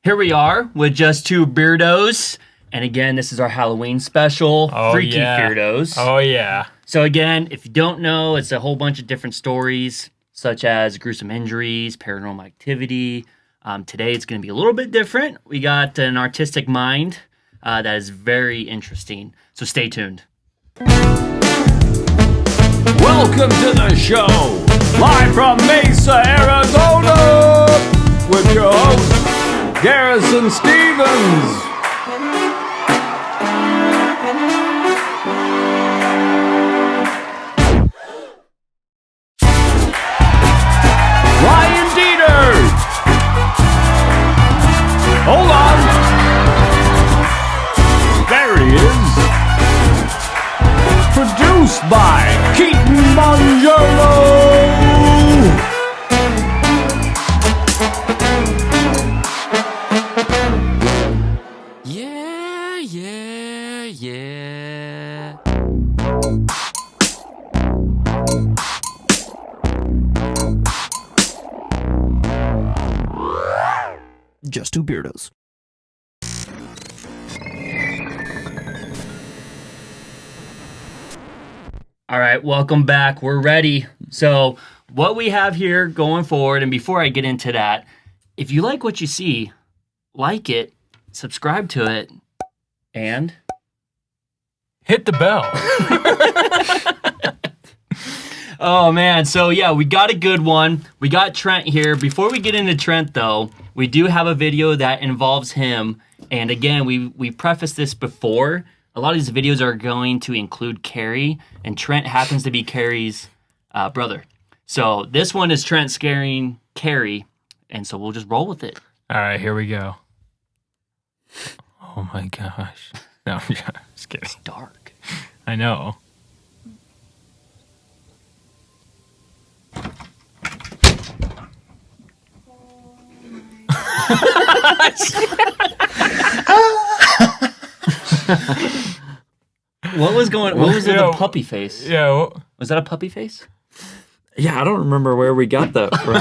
Here we are with just two Beardos. And again, this is our Halloween special, Freaky Feardos. Oh, yeah. So again, if you don't know, it's a whole bunch of different stories, such as gruesome injuries, paranormal activity. Today, it's going to be a little bit different. We got an artistic mind that is very interesting. So stay tuned. Welcome to the show, live from Mesa, Arizona, with your host, Garrison Stevens. Hold on. There he is. Produced by Keaton Mangiolo. Yeah. Just two Beardos. All right, welcome back. We're ready. So what we have here going forward, and before I get into that, if you like what you see, like it, subscribe to it, and hit the bell. Oh, man. So, yeah, we got a good one. We got Trent here. Before we get into Trent, though, we do have a video that involves him. And, again, we prefaced this before. A lot of these videos are going to include Carrie, and Trent happens to be Carrie's brother. So, this one is Trent scaring Carrie, and so we'll just roll with it. All right, here we go. Oh, my gosh. No, I'm just kidding. It's dark. I know. What was the puppy face? Yeah. Was that a puppy face? Yeah, I don't remember where we got that from.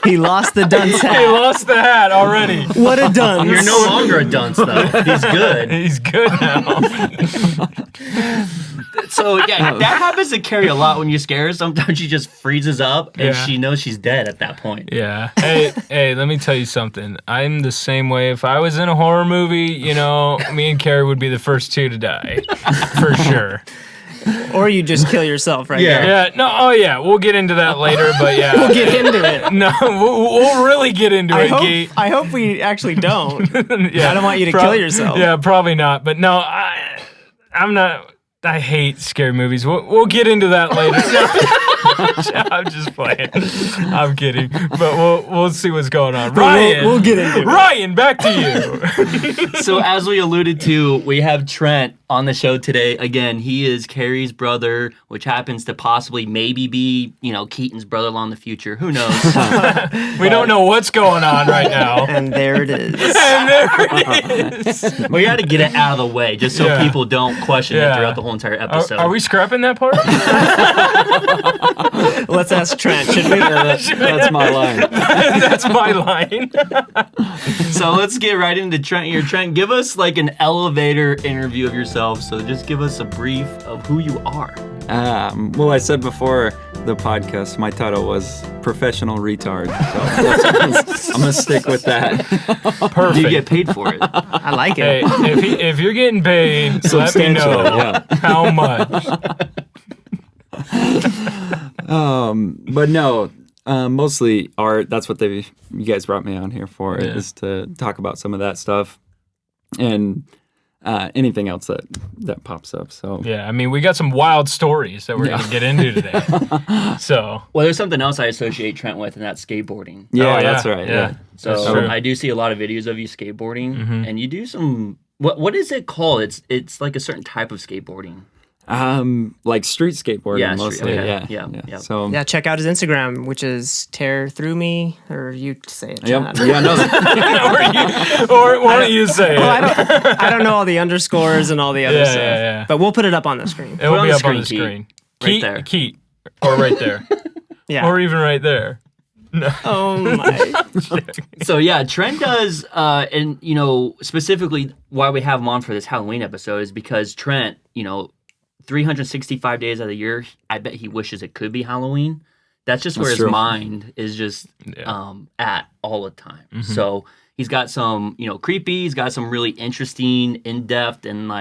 He lost the dunce hat. He lost the hat already. What a dunce. You're no longer a dunce, though. He's good. He's good now. So, yeah, that happens to Carrie a lot when you scare her. Sometimes she just freezes up, and she knows she's dead at that point. Yeah. Hey, let me tell you something. I'm the same way. If I was in a horror movie, me and Carrie would be the first two to die. For sure. Or you just kill yourself right Yeah. now. Yeah. No. Oh, yeah. We'll get into that later. But yeah, We'll get into it. No, we'll really get into it, Gee. I hope we actually don't. Yeah, I don't want you to kill yourself. Yeah, probably not. But no, I'm not. I hate scary movies. We'll get into that later. I'm just playing. I'm kidding. But we'll see what's going on. Ryan, we'll get into it. Ryan, back to you. So, as we alluded to, we have Trent on the show today. Again, he is Carrie's brother, which happens to possibly maybe be, Keaton's brother-in-law in the future. Who knows? We don't know what's going on right now. And there it is. And there it is. We got to get it out of the way just so people don't question it throughout the whole entire episode. Are we scrapping that part? Let's ask Trent, should we? That's my line. That's my line. So let's get right into Trent here. Trent, give us like an elevator interview of yourself. So just give us a brief of who you are. Well, I said before the podcast, my title was professional retard. So I'm going to stick with that. Perfect. Do you get paid for it? I like it. Hey, if you're getting paid, let me know how much. But no, mostly art. That's what you guys brought me on here for, is to talk about some of that stuff and anything else that pops up. So yeah, I mean, we got some wild stories that we're going to get into today. So well, there's something else I associate Trent with, and that's skateboarding. Yeah, that's right. Yeah. So I do see a lot of videos of you skateboarding, and you do some. What is it called? It's like a certain type of skateboarding. Like street skateboarding mostly. Yeah. So Yeah, check out his Instagram, which is Tear Through Me, or you say it. Yep. John. Yeah, no. or why don't you say it? Well, I don't know all the underscores and all the other stuff. Yeah. But we'll put it up on the screen. It will on be the up on the screen, screen. Right there. Keat, or right there. Yeah. Or even right there. Oh my. So yeah, Trent does, and specifically why we have him on for this Halloween episode is because Trent, 365 days out of the year, I bet he wishes it could be Halloween. That's just where his mind is just at all the time. Mm-hmm. So he's got some, creepy. He's got some really interesting, in-depth, and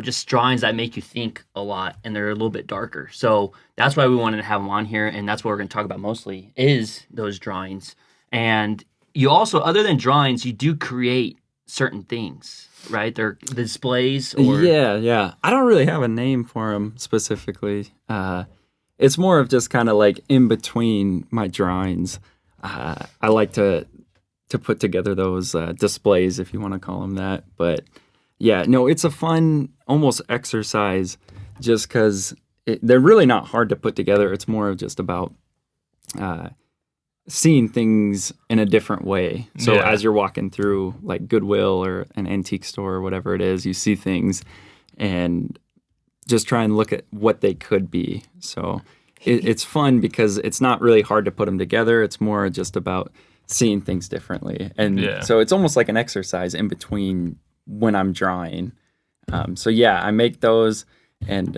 just drawings that make you think a lot, and they're a little bit darker. So that's why we wanted to have him on here, and that's what we're going to talk about mostly is those drawings. And you also, other than drawings, you do create certain things, right? They're displays or... Yeah. I don't really have a name for them specifically. It's more of just kind of like in between my drawings. I like to put together those displays, if you want to call them that. But yeah, no, it's a fun almost exercise just because they're really not hard to put together. It's more of just about seeing things in a different way. So as you're walking through like Goodwill or an antique store or whatever it is, you see things and just try and look at what they could be. So it's fun because it's not really hard to put them together. It's more just about seeing things differently. And so it's almost like an exercise in between when I'm drawing. So I make those. And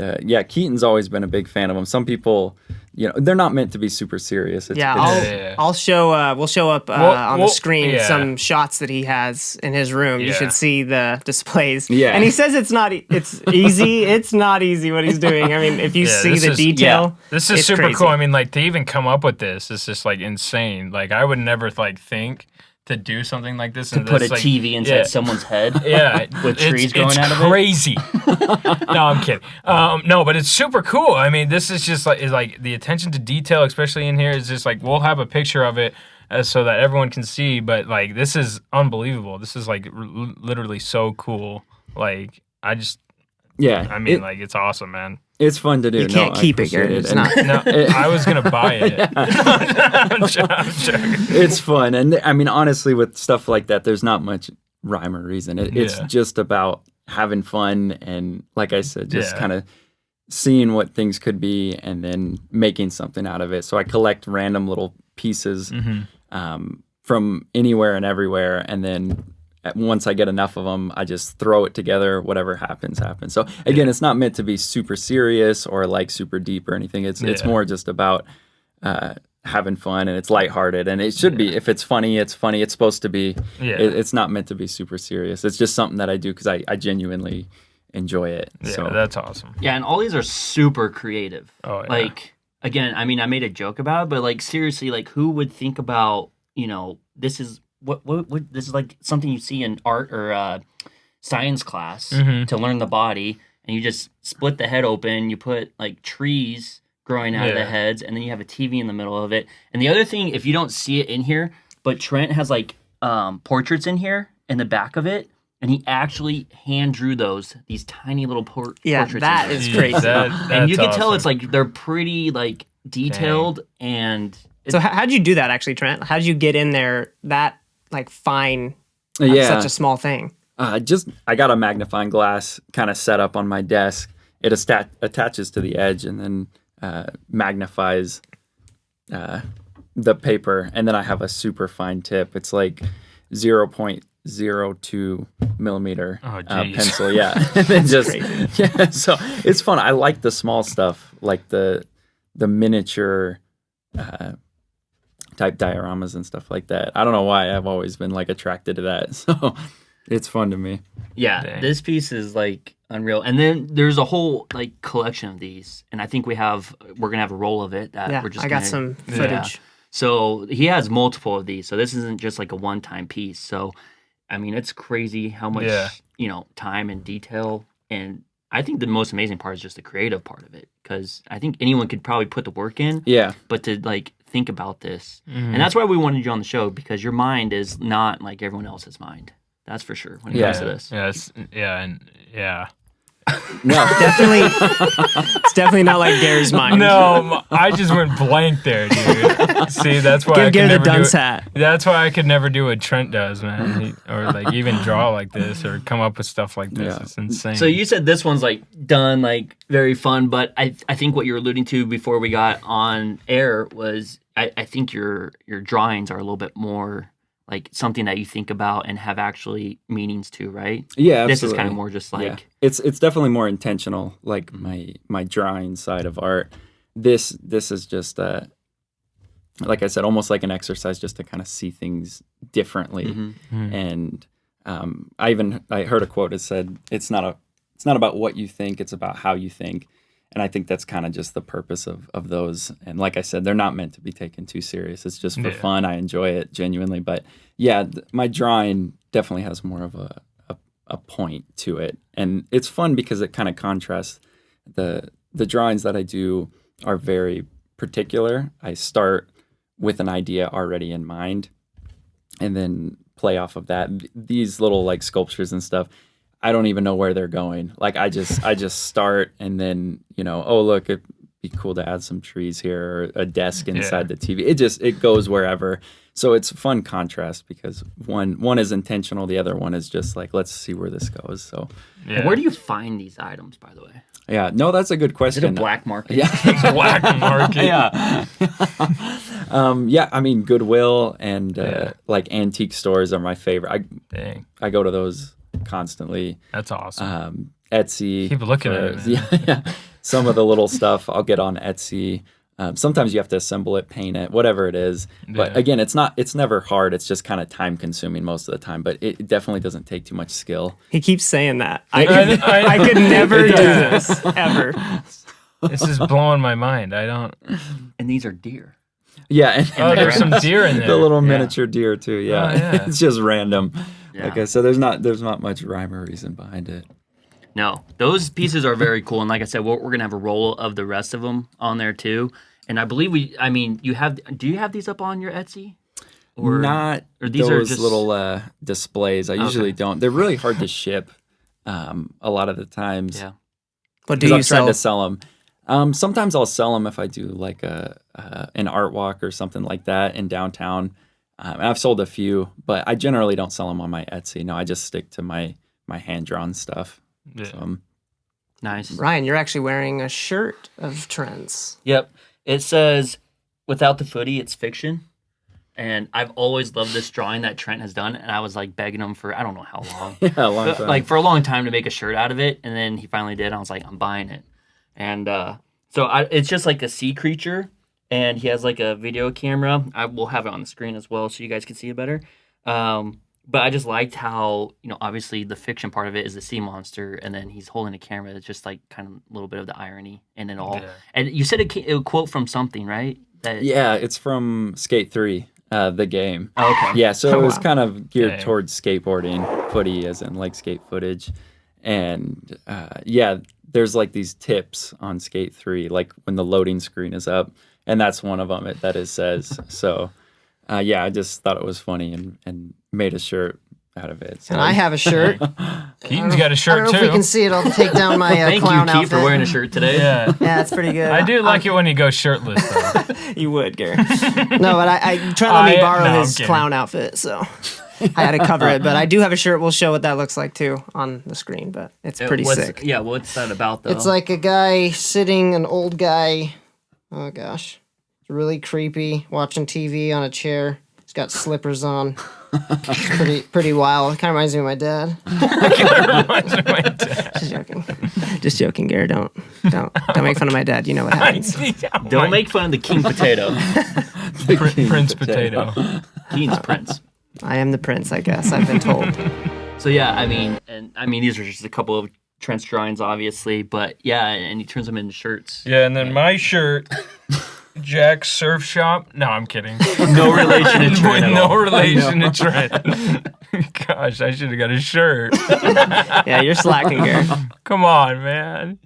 Keaton's always been a big fan of them. Some people, they're not meant to be super serious. I'll show. We'll show up on the screen some shots that he has in his room. You should see the displays. Yeah, and he says it's not. It's easy. It's not easy what he's doing. I mean, if you see the detail, this is super cool. I mean, like to even come up with this is just like insane. Like I would never think to do something like this. To put a TV inside someone's head with trees growing out of it. It's crazy. No, I'm kidding. No, but it's super cool. I mean, this is just like the attention to detail, especially in here, is just like we'll have a picture of it so that everyone can see. But like, this is unbelievable. This is like literally so cool. Like, it's awesome, man. It's fun to do. You can't keep it, Garrison. It's not. No, I was going to buy it. I'm joking. It's fun. And I mean, honestly, with stuff like that, there's not much rhyme or reason. It's just about having fun. And like I said, just kind of seeing what things could be and then making something out of it. So I collect random little pieces from anywhere and everywhere. And then once I get enough of them, I just throw it together. Whatever happens. So again, it's not meant to be super serious or like super deep or anything. It's more just about having fun, and it's lighthearted. And it should be. If it's funny, it's funny. It's supposed to be. Yeah. It's not meant to be super serious. It's just something that I do because I genuinely enjoy it. Yeah, so that's awesome. Yeah, and all these are super creative. Oh, yeah. Like, again, I mean, I made a joke about it, but like seriously, like who would think about, this is what this is like something you see in art or science class to learn the body, and you just split the head open, you put like trees growing out of the heads, and then you have a TV in the middle of it. And the other thing, if you don't see it in here, but Trent has like portraits in here in the back of it, and he actually hand drew these tiny little portraits. Yeah, that is crazy. And you can tell it's like they're pretty like detailed. And so how'd you do that actually, Trent? How'd you get in there that like fine such a small thing? I got a magnifying glass kind of set up on my desk. It attaches to the edge and then magnifies the paper, and then I have a super fine tip. It's like 0.02 millimeter pencil. And then so it's fun. I like the small stuff, like the miniature type dioramas and stuff like that. I don't know why I've always been like attracted to that. So it's fun to me. Yeah, dang. This piece is like unreal. And then there's a whole like collection of these, and I think we're gonna have a roll of it that we're just. I got some footage. Yeah. So he has multiple of these. So this isn't just like a one-time piece. So I mean, it's crazy how much time and detail. And I think the most amazing part is just the creative part of it, because I think anyone could probably put the work in. Yeah. But to like think about this, and that's why we wanted you on the show, because your mind is not like everyone else's mind. That's for sure when it comes to this. No. It's definitely not like Gary's mind. No, I just went blank there, dude. See, that's why Give Gary the dunce hat. That's why I could never do what Trent does, man. Or like even draw like this or come up with stuff like this. Yeah. It's insane. So you said this one's like done, like very fun, but I think what you were alluding to before we got on air was I think your drawings are a little bit more like something that you think about and have actually meanings to, right? Yeah, absolutely. This is kind of more just like... Yeah. It's definitely more intentional, like my drawing side of art. This is just, like I said, almost like an exercise just to kind of see things differently. Mm-hmm. And I heard a quote that said, it's not about what you think, it's about how you think. And I think that's kind of just the purpose of those. And like I said, they're not meant to be taken too serious. It's just for fun. I enjoy it genuinely. But yeah, my drawing definitely has more of a point to it. And it's fun because it kind of contrasts. The drawings that I do are very particular. I start with an idea already in mind and then play off of that. These little like sculptures and stuff, I don't even know where they're going. Like I just start and then, oh look, it'd be cool to add some trees here or a desk inside the TV. It goes wherever. So it's a fun contrast because one is intentional, the other one is just like, let's see where this goes. So And where do you find these items, by the way? Yeah, no, that's a good question. Is it a black market? Yeah. Black market. Yeah. I mean Goodwill and like antique stores are my favorite. I go to those constantly. That's awesome. Etsy. Keep looking at it. Yeah. Some of the little stuff I'll get on Etsy. Sometimes you have to assemble it, paint it, whatever it is. But again, it's never hard. It's just kind of time consuming most of the time. But it definitely doesn't take too much skill. He keeps saying that. I could never do this ever. This is blowing my mind. I don't. And these are deer. Yeah. Oh, there's some deer in there. The little miniature deer too. Yeah. Oh, yeah. It's just random. Yeah. Like I said, there's not much rhyme or reason behind it. No, those pieces are very cool. And like I said, we're going to have a roll of the rest of them on there too. And I believe do you have these up on your Etsy? Or these those are just little displays. I usually don't. They're really hard to ship a lot of the times. Yeah. What do you I've tried sell? to sell them. Sometimes I'll sell them if I do like an art walk or something like that in downtown. And I've sold a few, but I generally don't sell them on my Etsy. No, I just stick to my hand-drawn stuff. Yeah. So, nice. Ryan, you're actually wearing a shirt of Trent's. Yep. It says, without the footy, it's fiction. And I've always loved this drawing that Trent has done. And I was like begging him for, I don't know how long. yeah, a long time. Like for a long time to make a shirt out of it. And then he finally did. I was like, I'm buying it. And it's just like a sea creature. And he has like a video camera. I will have it on the screen as well so you guys can see it better. But I just liked how, obviously the fiction part of it is the sea monster, and then he's holding a camera. It's just like kind of a little bit of the irony in it all. Yeah. And you said a quote from something, right? Yeah, it's from Skate 3, the game. Oh, okay. Yeah, so it was kind of geared towards skateboarding, footy as in like skate footage. And there's like these tips on Skate 3, like when the loading screen is up, and that's one of them that it says. So, I just thought it was funny and made a shirt out of it. So. And I have a shirt. Keaton's got a shirt I don't know too. if you can see it. I'll take down my Thank clown you, Keith, outfit. for wearing a shirt today. Yeah. Yeah, it's pretty good. I do like it when he goes shirtless though. You would, Gary. No, but I Trent let me borrow his clown outfit, so I had to cover it. But I do have a shirt. We'll show what that looks like too on the screen. But it's pretty sick. Yeah, what's that about though? It's like a guy sitting, an old guy. Oh gosh, it's really creepy. Watching TV on a chair. He's got slippers on. Pretty wild. It kind of reminds me of my dad. Just joking, Gary. Don't make fun of my dad. You know what happens. Don't make fun of the king potato. Prince potato. King's prince. I am the prince, I guess. I've been told. So yeah, I mean, these are just a couple of Trent's drawings, obviously, but yeah, and he turns them into shirts. Yeah, and then my shirt. Jack's Surf Shop. No, I'm kidding. No relation to Trent. No relation to Trent. Gosh, I should have got a shirt. Yeah, you're slacking, Gary. Come on, man.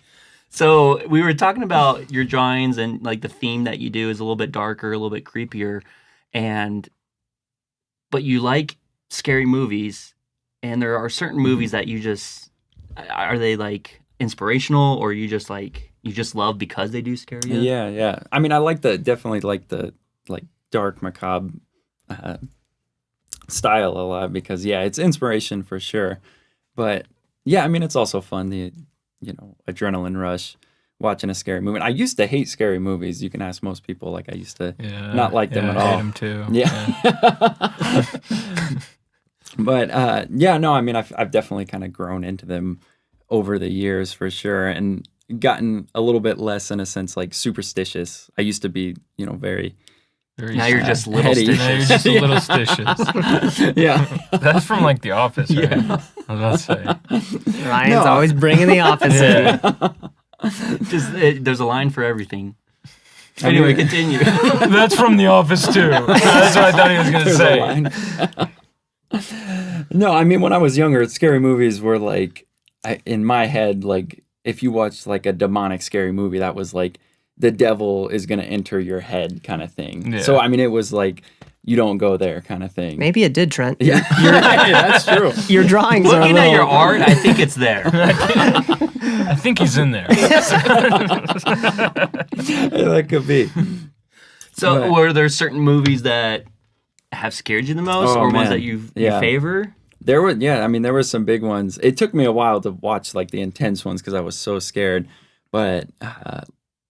So we were talking about your drawings and like the theme that you do is a little bit darker, a little bit creepier, but you like scary movies, and there are certain movies that you just are they like inspirational, or you just love because they do scare you? Yeah. I mean, I definitely like the dark macabre style a lot because it's inspiration for sure. But yeah, I mean, it's also fun, the adrenaline rush watching a scary movie. I used to hate scary movies. You can ask most people. Like, I used to not like them at all. I hate them too. Yeah. But no, I mean, I've definitely kind of grown into them over the years for sure, and gotten a little bit less, in a sense, like superstitious. I used to be, very now you're just little heady. Now you're just a little stitious. Yeah. That's from like The Office, right? Yeah. I was about to say. Ryan's always bringing the office in. There's a line for everything. Anyway, continue. That's from The Office too. That's what I thought he was going to say. No, I mean, when I was younger, scary movies were like, in my head, like, if you watched like a demonic scary movie, that was like the devil is going to enter your head kind of thing. Yeah. So, I mean, it was like, you don't go there kind of thing. Maybe it did, Trent. Yeah, that's true. Your drawings Looking at your art, I think it's there. I think he's in there. That could be. So, were there certain movies that have scared you the most, or ones that you favor? There were some big ones. It took me a while to watch like the intense ones because I was so scared. But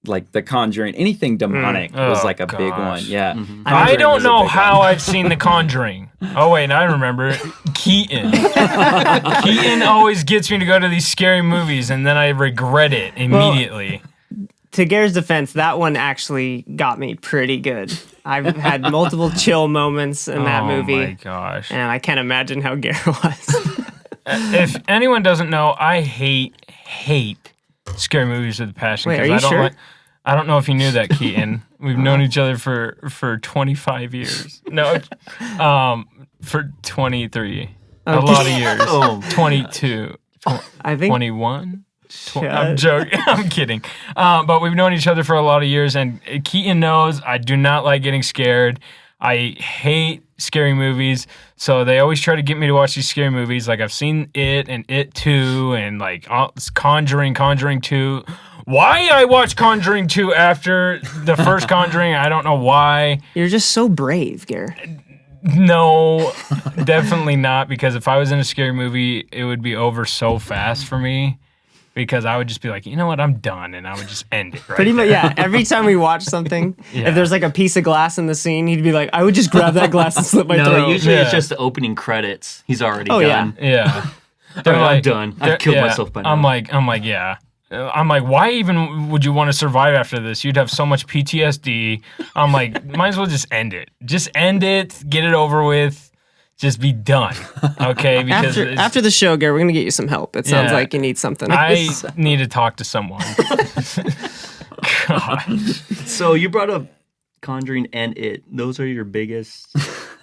like The Conjuring, anything demonic was like a big one. Yeah. Mm-hmm. I don't know how I've seen The Conjuring. Oh wait, I remember. Keaton. Keaton always gets me to go to these scary movies, and then I regret it immediately. To Gare's defense, that one actually got me pretty good. I've had multiple chill moments in that movie. Oh my gosh. And I can't imagine how Gare was. If anyone doesn't know, I hate scary movies with a passion. Wait, are you sure? I don't know if you knew that, Keaton. We've known each other for 25 years. No, for 23. A lot of years. 22. I think 21. I'm joking. I'm kidding. But we've known each other for a lot of years, and Keaton knows I do not like getting scared. I hate scary movies, so they always try to get me to watch these scary movies. Like, I've seen It and It 2 and like Conjuring 2. Why I watched Conjuring 2 after the first Conjuring, I don't know why. You're just so brave, Gare. No, definitely not, because if I was in a scary movie, it would be over so fast for me. Because I would just be like, you know what, I'm done, and I would just end it right Pretty much, yeah. Every time we watch something, if there's like a piece of glass in the scene, he'd be like, I would just grab that glass and slip my throat. No, usually it's just the opening credits. He's already done. Yeah. I'm done. I've killed myself by now. I'm like, yeah. I'm like, why even would you want to survive after this? You'd have so much PTSD. I'm like, might as well just end it. Just end it, get it over with. Just be done, okay? Because after the show, Gare, we're going to get you some help. It sounds like you need something. I need to talk to someone. God. So you brought up Conjuring and It. Those are your biggest,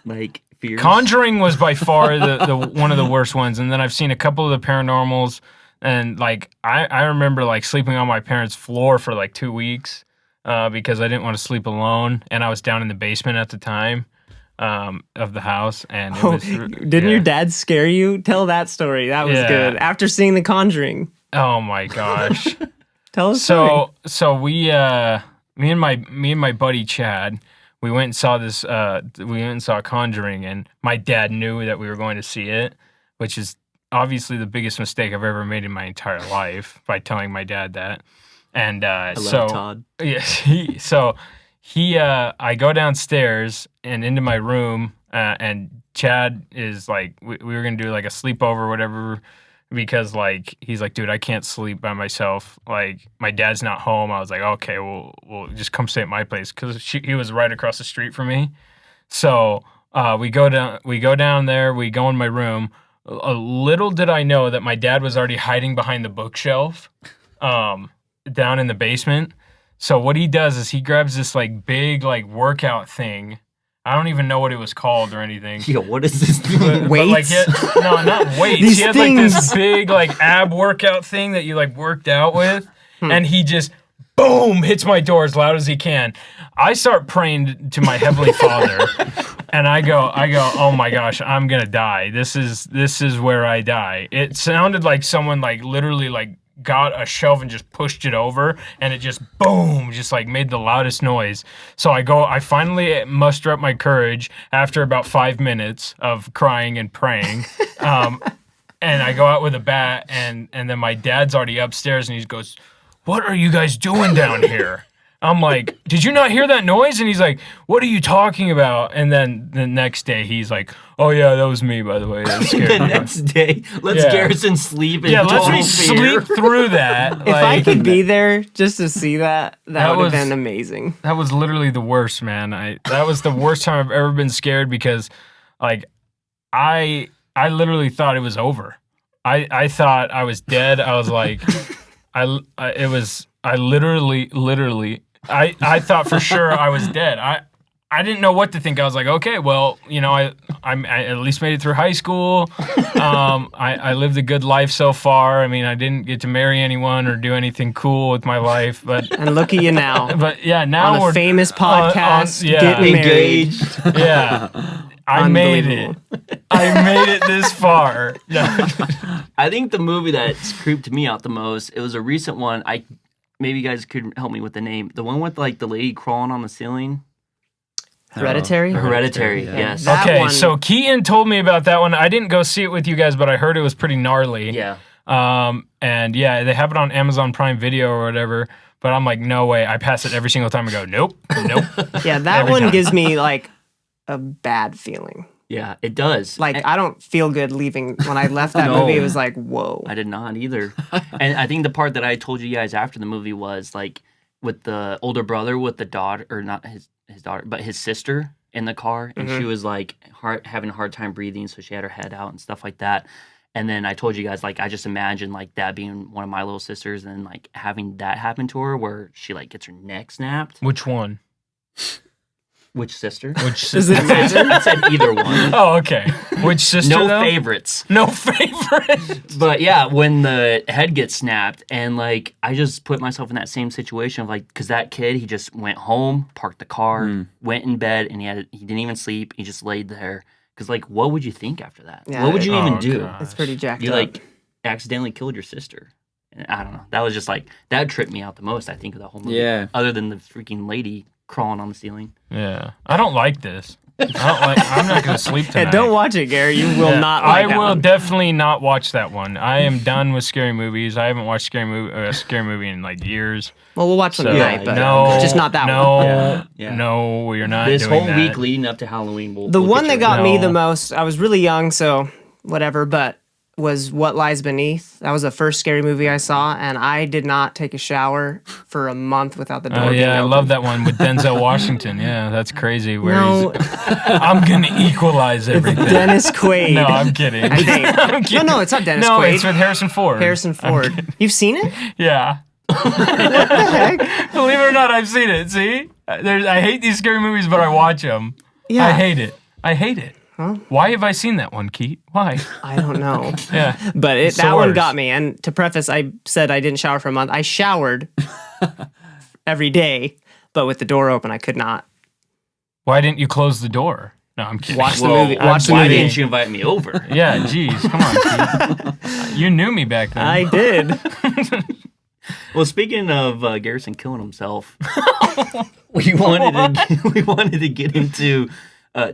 like, fears? Conjuring was by far the one of the worst ones. And then I've seen a couple of the paranormals. And, like, I remember, like, sleeping on my parents' floor for, like, 2 weeks because I didn't want to sleep alone. And I was down in the basement at the time. Of the house, and it was, didn't your dad scare you? Tell that story. That was good. After seeing The Conjuring. Oh my gosh! Tell us. So we, me and my buddy Chad, we went and saw this. We went and saw Conjuring, and my dad knew that we were going to see it, which is obviously the biggest mistake I've ever made in my entire life by telling my dad that. And I love Todd. Yes, I go downstairs and into my room, and Chad is like, we were going to do like a sleepover or whatever, because like, he's like, dude, I can't sleep by myself. Like, my dad's not home. I was like, okay, we'll just come stay at my place, because he was right across the street from me. So we go down there, we go in my room. A little did I know that my dad was already hiding behind the bookshelf down in the basement. So what he does is he grabs this like big like workout thing. I don't even know what it was called or anything. Yo, what is this thing? Weights? No, not weights. He had like this big like ab workout thing that you like worked out with, and he just boom hits my door as loud as he can. I start praying to my heavenly Father, and I go, oh my gosh, I'm gonna die. This is where I die. It sounded like someone like literally like got a shelf and just pushed it over, and it just boom, just like made the loudest noise. So I finally muster up my courage after about 5 minutes of crying and praying. And I go out with a bat, and then my dad's already upstairs, and he goes, "What are you guys doing down here?" I'm like, "Did you not hear that noise?" And he's like, "What are you talking about?" And then the next day, he's like, "Oh yeah, that was me, by the way." That scared The me." next day, let's Garrison sleep in Yeah, let total me fear. sleep through that. If I could be there just to see that would have been amazing. That was literally the worst, man. That was the worst time I've ever been scared because, like, I literally thought it was over. I thought I was dead. I was like, I literally, I thought for sure I was dead. I didn't know what to think. I was like, okay, well, I at least made it through high school. I lived a good life so far. I mean, I didn't get to marry anyone or do anything cool with my life, and look at you now. But yeah, now on we're a famous podcast, yeah, getting engaged. married. Yeah. I made it. I made it this far. I think the movie that's creeped me out the most, it was a recent one. Maybe you guys could help me with the name. The one with like the lady crawling on the ceiling. Hereditary? Hereditary, yeah. yes. That Okay, one- so Keaton told me about that one. I didn't go see it with you guys, but I heard it was pretty gnarly. Yeah. And yeah, they have it on Amazon Prime Video or whatever. But I'm like, no way. I pass it every single time. I go, nope. Yeah, that Every one time. gives me like a bad feeling. Yeah, it does. Like, I don't feel good leaving. When I left that No. movie, it was like, whoa. I did not either. And I think the part that I told you guys after the movie was like with the older brother with the daughter, or not his daughter, but his sister in the car. And she was like having a hard time breathing. So she had her head out and stuff like that. And then I told you guys, like, I just imagine like that being one of my little sisters and like having that happen to her where she like gets her neck snapped. Which one? Which sister? Which Does sister? it matter? I said either one. Oh, okay. Which sister, No though? favorites. No favorite. But yeah, when the head gets snapped, and like I just put myself in that same situation of like, because that kid, he just went home, parked the car, went in bed, and he didn't even sleep. He just laid there. Because like, what would you think after that? Yeah, What would you even Oh, do? God. It's pretty jacked You up. like accidentally killed your sister. And I don't know. That was just like that tripped me out the most. I think of the whole movie. Yeah. Other than the freaking lady crawling on the ceiling. Yeah. I don't like this. I'm not going to sleep tonight. Yeah, don't watch it, Gary. You will Yeah, not like I that will one. definitely not watch that one. I am done with scary movies. I haven't watched a scary movie in like years. Well, we'll watch one So, tonight, but no, just not that no, one. Yeah. No, we're not This doing whole that. week leading up to Halloween, The we'll one get that you got right. me No. the most, I was really young, so whatever, but was What Lies Beneath. That was the first scary movie I saw, and I did not take a shower for a month without the door Oh being yeah, I open. love that one with Denzel Washington. Yeah, that's crazy. Where No, I'm gonna equalize everything. Dennis Quaid. No, I'm kidding. I think. I'm kidding. No, it's not Dennis No, Quaid. it's with Harrison Ford. Harrison Ford. You've seen it? Yeah. Heck? Believe it or not, I've seen it. See, I hate these scary movies, but I watch them. Yeah. I hate it. I hate it. Huh? Why have I seen that one, Keith? Why? I don't know. Yeah. But It's the that one worst. got me. And to preface, I said I didn't shower for a month. I showered every day, but with the door open, I could not. Why didn't you close the door? No, I'm kidding. Watch the Well, movie. Watch the why movie. didn't you invite me over? Yeah, geez, come on, Keith. You knew me back then. I did. Well, speaking of Garrison killing himself, we wanted to get into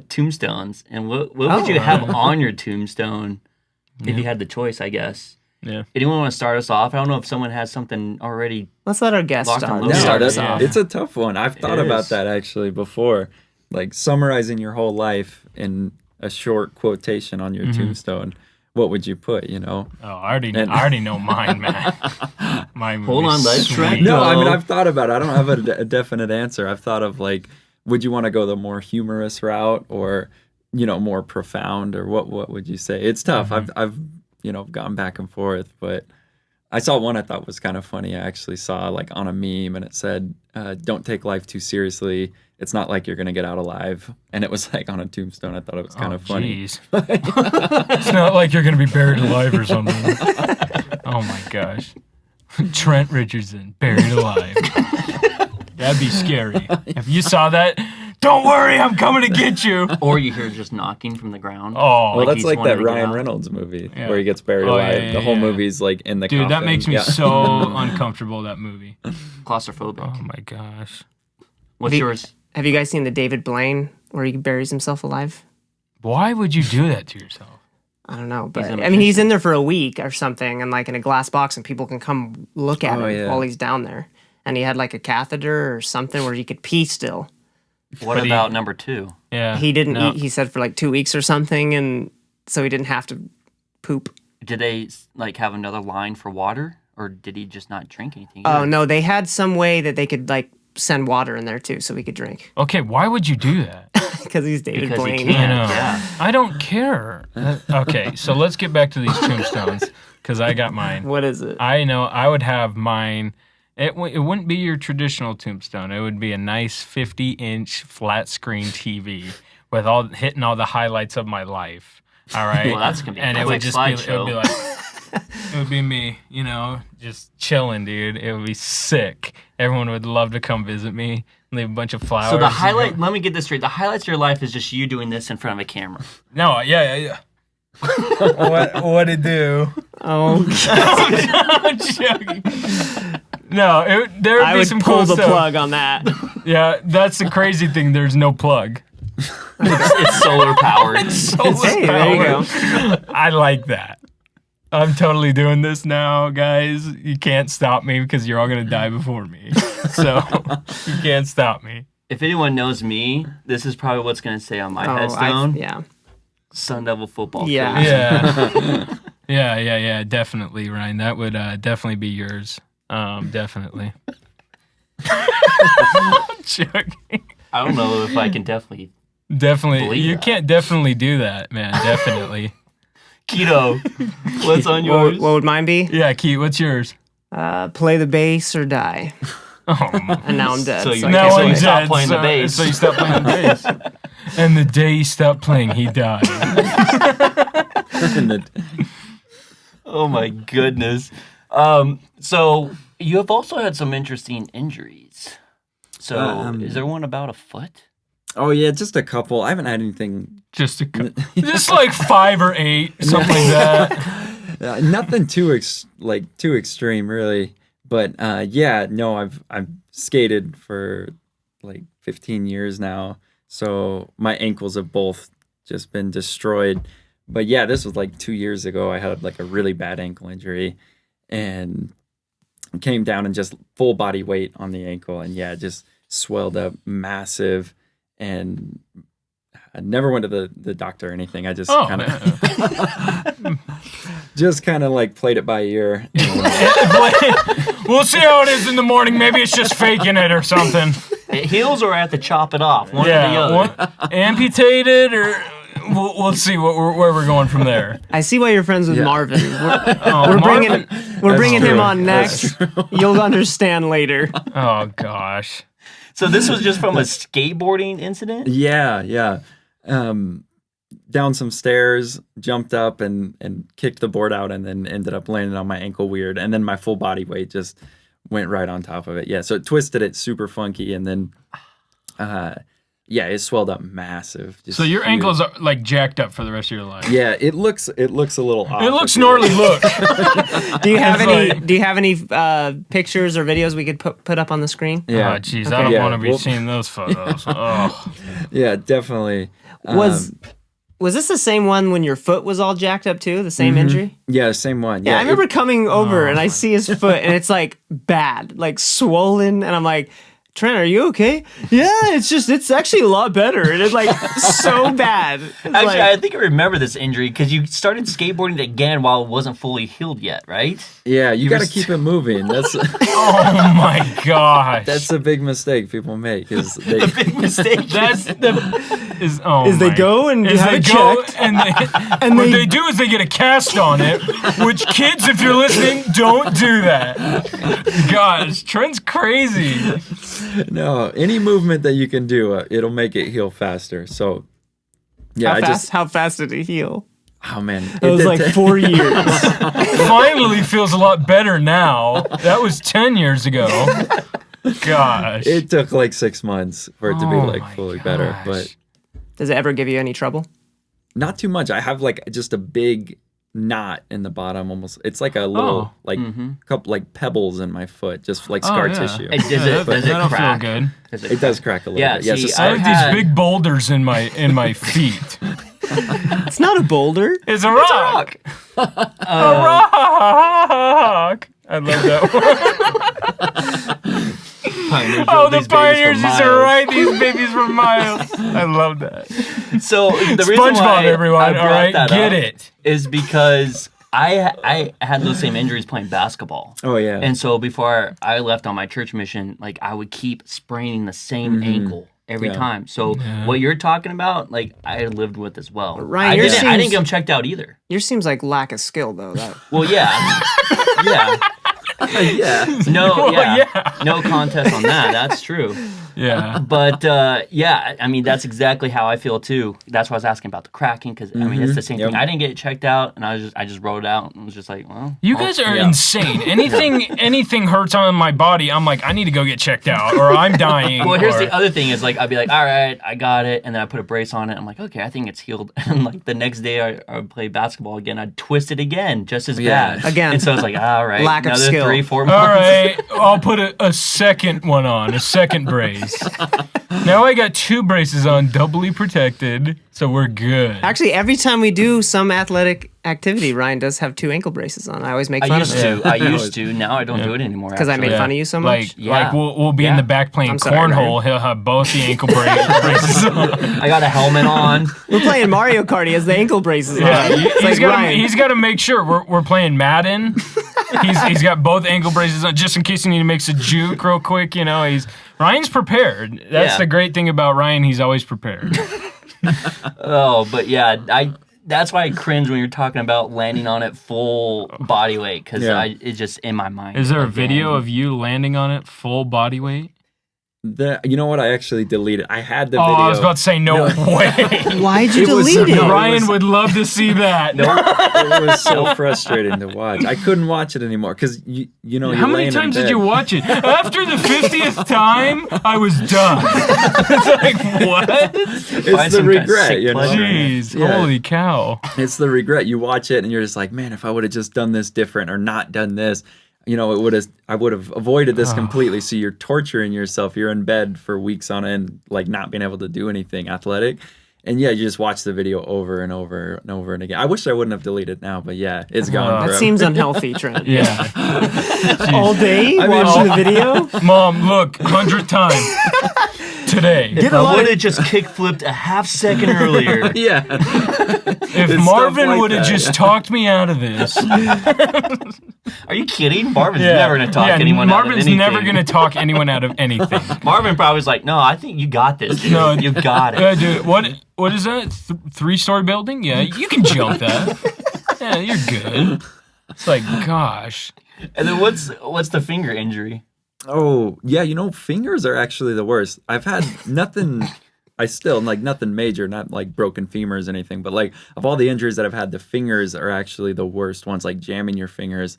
tombstones, and what would you have on your tombstone if you had the choice? I guess. Yeah. Anyone want to start us off? I don't know if someone has something already. Let's let our guest Locked on start. loaded. No, Start us that's, off. it's a tough one. I've thought It about is. that actually before. Like summarizing your whole life in a short quotation on your tombstone. What would you put, you know? Oh, I already know mine, man. Mine would Hold be on, let's sweet. try- No, I mean, No. I've thought about it. I don't have a definite answer. I've thought of like, would you want to go the more humorous route or, you know, more profound, or what would you say? It's tough. I've gone back and forth, but I saw one I thought was kind of funny. I actually saw like on a meme and it said, don't take life too seriously. It's not like you're going to get out alive. And it was like on a tombstone. I thought it was kind of funny. Jeez. It's not like you're gonna be buried alive or something. Oh my gosh. Trent Richardson buried alive. That'd be scary. If you saw that, Don't worry, I'm coming to get you. Or you hear just knocking from the ground. Oh, Well, that's he's like wanting that to get Ryan out. Reynolds movie Yeah. where he gets buried alive. yeah, the whole yeah. movie's like in the dude, coffin. that makes me Yeah. so uncomfortable. That movie. Claustrophobic. Oh my gosh. What's Have you- yours? Have you guys seen the David Blaine where he buries himself alive? Why would you do that to yourself? I don't know, but a I mean, he's magician. in there for a week or something, and like in a glass box, and people can come look at him yeah. while he's down there. And he had like a catheter or something where he could pee still. What But he- about number 2? Yeah. He didn't no. eat. He said for like 2 weeks or something, and so he didn't have to poop. Did they like have another line for water, or did he just not drink anything? Oh no, they had some way that they could like send water in there too, so he could drink Okay, why would you do that? because he's David Because he Blaine. can. I know. Yeah. I don't care. Okay, so let's get back to these tombstones because I got mine. What is it? I know I would have mine. It wouldn't be your traditional tombstone. It would be a nice 50-inch flat screen TV with hitting all the highlights of my life. All right. Well, that's gonna be a and it quick would just be slideshow. like it would be me, just chilling, dude. It would be sick. Everyone would love to come visit me. Leave a bunch of flowers. So the highlight, let me get this straight. The highlights of your life is just you doing this in front of a camera. No, yeah. what it do? Oh, I'm joking. No, there would I be would some pull cool the stuff. plug on that. Yeah, that's the crazy thing. There's no plug. It's solar powered. Hey, there you go. I like that. I'm totally doing this now, guys. You can't stop me because you're all gonna die before me. So you can't stop me. If anyone knows me, this is probably what's going to say on my Oh, headstone. yeah. Sun Devil football. Yeah. coach. Yeah. Yeah. Definitely, Ryan. That would definitely be yours. Definitely. I'm joking. I don't know if I can definitely. Definitely. Believe You that. can't definitely do that, man. Definitely. Keto. What's on What, yours? what would mine be? Yeah, Keith, what's yours? Play the bass or die. Oh, And now I'm dead. So So you- I now so can't you I'm play. stop dead. playing the bass. So you stopped playing the bass. And the day he stopped playing, he died. And the- Oh my goodness. So you have also had some interesting injuries. So is there one about a foot? oh yeah, just a couple. I haven't had anything. Just like 5 or 8, something like that. Nothing too extreme, really. But yeah, no, I've skated for like 15 years now, so my ankles have both just been destroyed. But yeah, this was like 2 years ago. I had like a really bad ankle injury, and came down and just full body weight on the ankle, and yeah, it just swelled up massive. And I never went to the doctor or anything. I just kind of like played it by ear. We'll see how it is in the morning. Maybe it's just faking it or something. It heals or I have to chop it off. One or the other. Amputated or we'll see where we're going from there. I see why you're friends with Yeah. Marvin. Oh, We're bringing him true. on next. You'll understand later. Oh gosh. So this was just from a skateboarding incident? Yeah. Down some stairs, jumped up and kicked the board out, and then ended up landing on my ankle weird. And then my full body weight just went right on top of it. Yeah, so it twisted it super funky, and then it swelled up massive. Just So your huge. ankles are like jacked up for the rest of your life. Yeah, it looks a little off. It looks if you- gnarly. Look. Do you have It's any? like- Do you have any pictures or videos we could put up on the screen? Yeah, Oh, jeez, I don't Yeah, want to be well- seeing those photos. Oh. yeah, definitely. Was this the same one when your foot was all jacked up too? The same injury? Yeah, same one. Yeah, I remember it- coming over and I see his foot and it's like bad, like swollen, and I'm like, Trent, are you okay? Yeah, it's actually a lot better. And it's like so bad. It's Actually, like- I think I remember this injury because you started skateboarding again while it wasn't fully healed yet, right? yeah, you got to was- keep it moving. That's Oh my gosh. that's a big mistake people make. Is they Big mistake. That's Is they go and is have they it go checked, and what they do is they get a cast on it. Which kids, if you're listening, don't do that. Gosh, Trent's crazy. no any movement that you can do, it'll make it heal faster. So yeah, how fast did it heal? oh man, It was did like ta- 4 years. Finally feels a lot better now. That was 10 years ago. gosh. It took like 6 months for it to be like my fully better, gosh. but Does it ever give you any trouble? not too much. I have like just a big knot in the bottom, almost. It's like a little couple like pebbles in my foot, just like scar tissue. Does it That'll crack? feel good. It does crack a little bit. Yeah, see, so I have these big boulders in my feet. It's not a boulder. It's a rock. A rock. I love that word. The pioneers used to ride these babies for miles. I love that. So the reason SpongeBob, why everyone, I brought all right, that get up it. is because I had those same injuries playing basketball. Oh yeah. And so before I left on my church mission, like I would keep spraining the same ankle every time. So what you're talking about, like I lived with as well. Ryan, I yours didn't seems- get them checked out either. Yours seems like lack of skill, though. Well, yeah, yeah. Yeah. No, no contest on that. That's true. Yeah. But yeah, I mean that's exactly how I feel too. That's why I was asking about the cracking because I mean it's the same thing. I didn't get it checked out, and I just wrote it out and was just like, well, You guys are insane. Anything hurts on my body, I'm like, I need to go get checked out, or I'm dying. Well, here's or- the other thing is like I'd be like, all right, I got it, and then I put a brace on it. I'm like, okay, I think it's healed. And like the next day I would play basketball again. I'd twist it again, just as bad. Again. And so I was like, all right, Lack of another skill. 3-4 months. All right, I'll put a second one on, a second brace. Now I got 2 braces on, doubly protected, so we're good. Actually, every time we do some athletic activity, Ryan does have 2 ankle braces on. I always make I fun used of it to. I used to. Now I don't do it anymore. because I made actually. fun of you so much. Like we'll be in the back playing I'm sorry, cornhole. He'll have both the ankle braces on. I got a helmet on. We're playing Mario Kart. He has the ankle braces Yeah, on. It's like, Ryan, he's got to make sure we're playing Madden. He's got both ankle braces on just in case he makes a juke real quick. You know, Ryan's prepared. That's Yeah. the great thing about Ryan. He's always prepared. Oh, but yeah, that's why I cringe when you're talking about landing on it full body weight because it's just in my mind. Is there a again. video of you landing on it full body weight? You know what? I actually deleted. I had the Oh, video. I was about to say no way. why'd you It was- delete it? no, Ryan would love to see that. It was so frustrating to watch. I couldn't watch it anymore because you know. How many times did you watch it? After the 50th time, I was done. It's like, what? It's the regret, you know. Jeez, Yeah. holy cow. It's the regret. You watch it and you're just like, man, if I would have just done this different or not done this, you know, I would have avoided this completely. So you're torturing yourself. You're in bed for weeks on end, like not being able to do anything athletic. And yeah, you just watch the video over and over and over and again. I wish I wouldn't have deleted it now, but yeah, it's gone That forever. seems unhealthy, Trent. Yeah. All day watching the video. Mom, look, 100th time today. I would have just kick flipped a half second earlier. Yeah. If It's Marvin stuff like would have that. just talked me out of this. Are you kidding? Marvin's never gonna talk anyone out of Marvin's anything. never going to talk anyone out of anything. Marvin probably was like, no, I think you got this, dude. No, You got it. Dude, what is that? 3-story building? Yeah, you can jump that. Yeah, you're good. It's like, gosh. And then what's the finger injury? Oh, yeah, you know, fingers are actually the worst. I've had nothing, nothing major, not like broken femurs or anything, but like of all the injuries that I've had, the fingers are actually the worst ones, like jamming your fingers.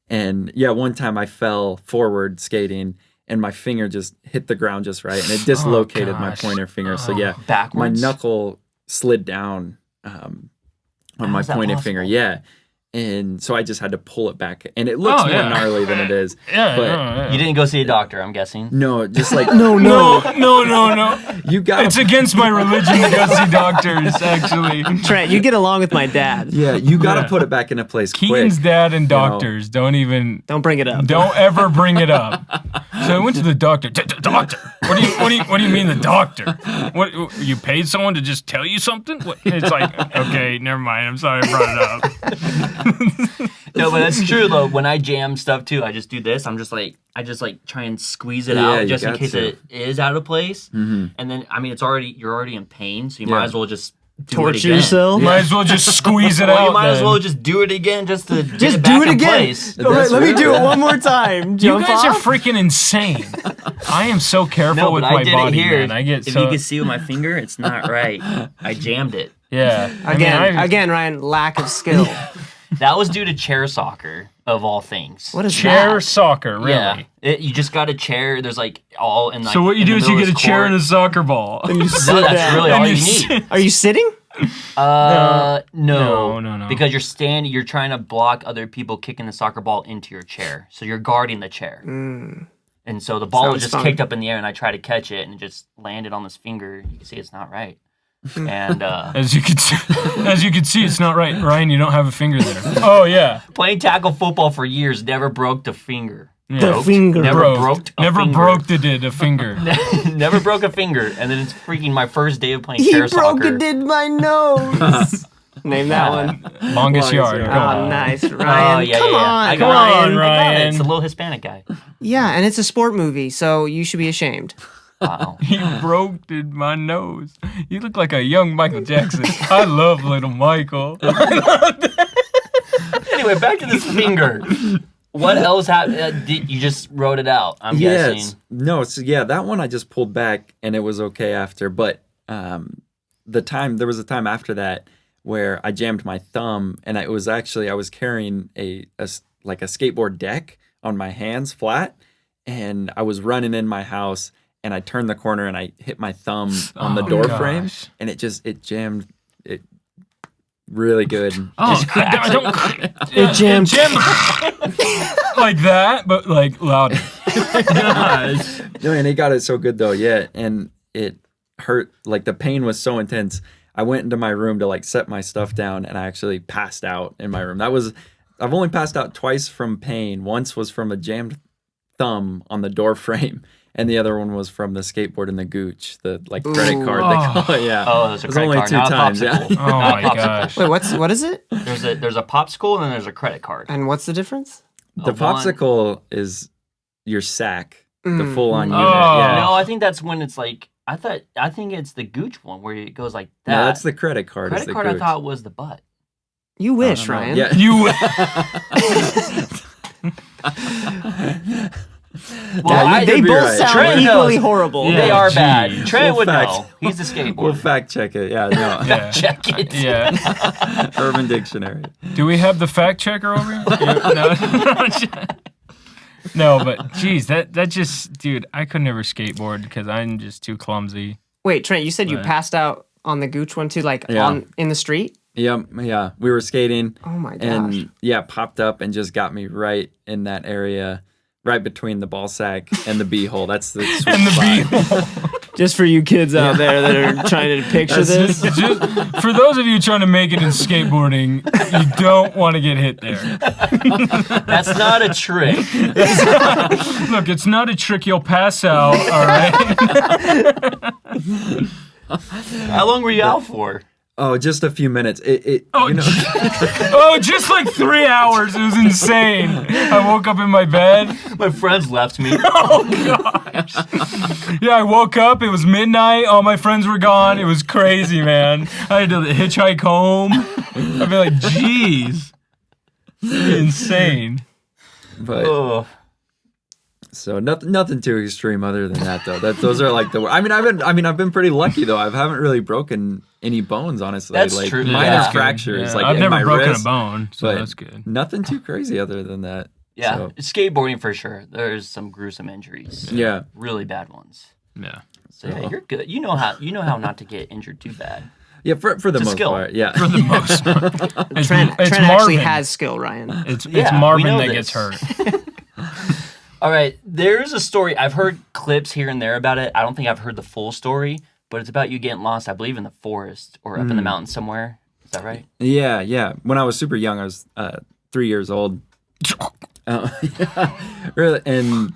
And yeah, one time I fell forward skating and my finger just hit the ground just right and it dislocated my gosh. pointer finger. So yeah, Backwards? my knuckle slid down on my is that pointer possible? finger. Yeah. And so I just had to pull it back. And it looks more gnarly than it is. Yeah, But You didn't go see a doctor, I'm guessing. no, just like No. you got It's against my religion to go see doctors, actually. Trent, you get along with my dad. yeah, you got to put it back into place Keaton's quick. dad and doctors don't Don't bring it up. don't ever bring it up. So I went to the doctor. Doctor, what do you mean the doctor? What, you paid someone to just tell you something? It's like, okay, never mind. I'm sorry I brought it up. No, but that's true though. When I jam stuff too, I just do this. I just try and squeeze it out you just in got case to. it is out of place. And then I mean you're already in pain, so you might Yeah. as well just do Torture it again. yourself. Might as well just squeeze it Well, out. you might as then. well just do it again just to get Just it do back it in again. place. All right, That's let me right. do it one more time. You Jump guys off. are freaking insane. I am so careful No, with but my I did body, it here. man. I get if so you can see with my finger, it's not right. I jammed it. yeah. Again, Ryan, lack of skill. That was due to chair soccer. of all things. What is chair that? soccer, really? Yeah, you just got a chair. There's like all in like. So what you in do the is you middle get of a this chair and court. a soccer ball. And you sit No, that's down. really all you need. Are you sitting? No. Because you're standing, you're trying to block other people kicking the soccer ball into your chair. So you're guarding the chair. And so the ball was Sounds just fun. kicked up in the air, and I tried to catch it, and it just landed on this finger. You can see it's not right. And As you can see, it's not right, Ryan. You don't have a finger there. Oh yeah, playing tackle football for years, never broke the finger. The finger. Never broke a Never finger. broke a finger. Never broke a finger. And then it's freaking my first day of playing He chair broke soccer. it in my nose. Name that one. Longest yard. yard. Go on. Oh, nice, Ryan. Oh, yeah, Come yeah, yeah. on, I got Come it. on, I got it. Ryan. It's a little Hispanic guy. Yeah, and it's a sport movie, so you should be ashamed. Wow. He broke in my nose. You look like a young Michael Jackson. I love little Michael. Anyway, back to this finger. What else happened? You just wrote it out, I'm guessing. Yes. No, so yeah, that one I just pulled back and it was okay after. But there was a time after that where I jammed my thumb, and I was carrying a skateboard deck on my hands flat, and I was running in my house, and I turned the corner and I hit my thumb on the door frame, and it jammed it really good. Oh, It jammed. Like that, but like louder. No, and it got it so good though, yeah, and it hurt. Like the pain was so intense. I went into my room to like set my stuff down, and I actually passed out in my room. I've only passed out twice from pain. Once was from a jammed thumb on the door frame, and the other one was from the skateboard and the gooch, the like credit card they call it. Yeah. Oh, there's a It was credit only card, 2 not a times. Yeah. popsicle. Oh my gosh. Wait, what is it? There's a popsicle and then there's a credit card. And what's the difference? The One- popsicle is your sack, the full on unit. Oh. Yeah. No, I think that's when it's like I think it's the gooch one where it goes like that. No, that's the credit card. is credit the card. I gooch. thought was the butt. You wish, No, no, Ryan. Yeah. You. Well, They could be both right. sound Trent equally knows. horrible. Yeah. They are geez. bad. Trent would fact- know. He's the skateboarder. We'll fact check it. Yeah, no. Yeah. Check it. Yeah. Urban Dictionary. Do we have the fact checker over here? No. No, but geez, that just, dude, I could never skateboard because I'm just too clumsy. Wait, Trent, you said you Right. passed out on the gooch one too, like Yeah. in the street? Yeah. We were skating. Oh my gosh. And yeah, popped up and just got me right in that area, right between the ball sack and the bee hole. That's the sweet And the spot. bee. Just for you kids out there that are trying to picture this. Just, for those of you trying to make it in skateboarding, you don't want to get hit there. That's not a trick. Look, it's not a trick. You'll pass out, all right? How long were you out for? Oh, just a few minutes. Oh, oh, just like 3 hours. It was insane. I woke up in my bed. My friends left me. Oh, gosh. Yeah, I woke up. It was midnight. All my friends were gone. It was crazy, man. I had to hitchhike home. I'd be like, geez. Insane. But Oh. so nothing too extreme other than that though. Those are like the. I've been pretty lucky though. I haven't really broken any bones honestly. That's like true. minor Yeah. fractures. Yeah, Like I've in never my broken wrist, a bone, so but that's good. Nothing too crazy other than that. Yeah, So, skateboarding for sure. There's some gruesome injuries. yeah. Really bad ones. Yeah. So yeah, you're good. You know how not to get injured too bad. Yeah, for the It's a most skill. part. Yeah. For the most part. It's, Trent it's actually Marvin. has skill, Ryan. It's Yeah, we Marvin know that this. gets hurt. All right, there's a story. I've heard clips here and there about it. I don't think I've heard the full story, but it's about you getting lost, I believe, in the forest or up in the mountains somewhere. Is that right? Yeah. When I was super young, I was 3 years old. Really, and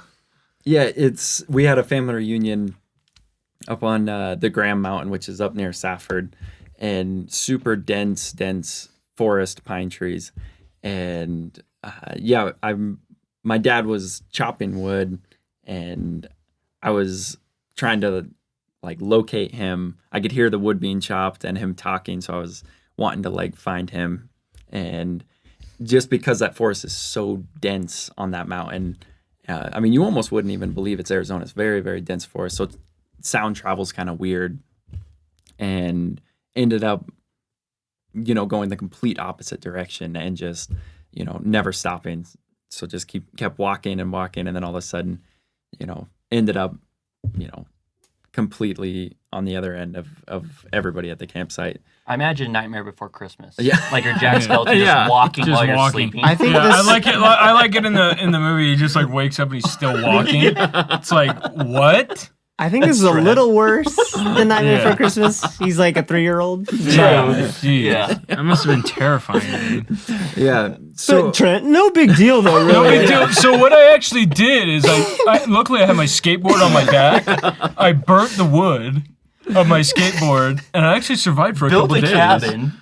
yeah, we had a family reunion up on the Graham Mountain, which is up near Safford, and super dense forest pine trees, and my dad was chopping wood, and I was trying to like locate him. I could hear the wood being chopped and him talking, so I was wanting to like find him, and just because that forest is so dense on that mountain, you almost wouldn't even believe it's Arizona. It's very, very dense forest. So sound travels kind of weird, and ended up, going the complete opposite direction and just, never stopping. So just kept walking and walking, and then all of a sudden, ended up, completely on the other end of everybody at the campsite. I imagine Nightmare Before Christmas. Yeah. Like you're Jack Skellington just walking while you're sleeping. I think I like it. I like it in the movie. He just like wakes up and he's still walking. It's like, what? I think this is a little worse than Nightmare Before Christmas. He's like a 3-year-old. Yeah. That must have been terrifying, dude. Yeah. So Trent, no big deal though. Really. No big deal. So what I actually did is luckily I had my skateboard on my back. I burnt the wood of my skateboard, and I actually survived for a Built couple a days. cabin.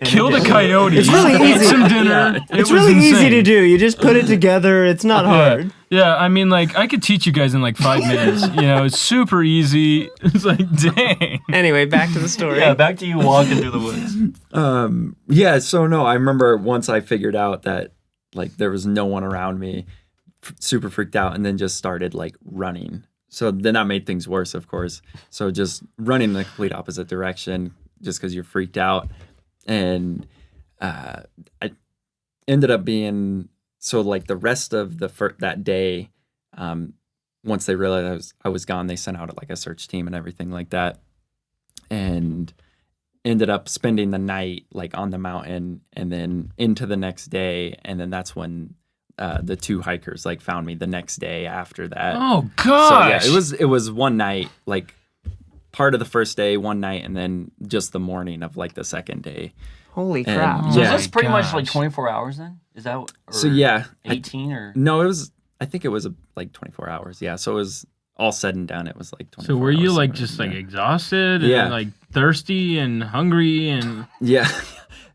Killed a coyote. It's really ate easy. some dinner. It's really easy to do. You just put it together. It's not hard. Yeah, I mean, like, I could teach you guys in like 5 minutes. It's super easy. It's like, dang. Anyway, back to the story. Yeah, back to you walking through the woods. Yeah, so no, I remember once I figured out that like there was no one around me, super freaked out, and then just started like running. So then that made things worse, of course. So just running in the complete opposite direction just because you're freaked out. And I ended up being, so like the rest of that day, once they realized I was gone, they sent out like a search team and everything like that. And ended up spending the night like on the mountain and then into the next day. And then that's when the 2 hikers like found me the next day after that. Oh gosh. So yeah, it was one night, like part of the first day, one night, and then just the morning of like the second day. Holy crap. And, So yeah. is this pretty much like 24 hours then? Is that or So yeah, 18 or? No, I think it was like 24 hours. Yeah, so it was all said and done. It was like 24 So were you hours like somewhere, just like yeah. exhausted Yeah. and like thirsty and hungry and Yeah.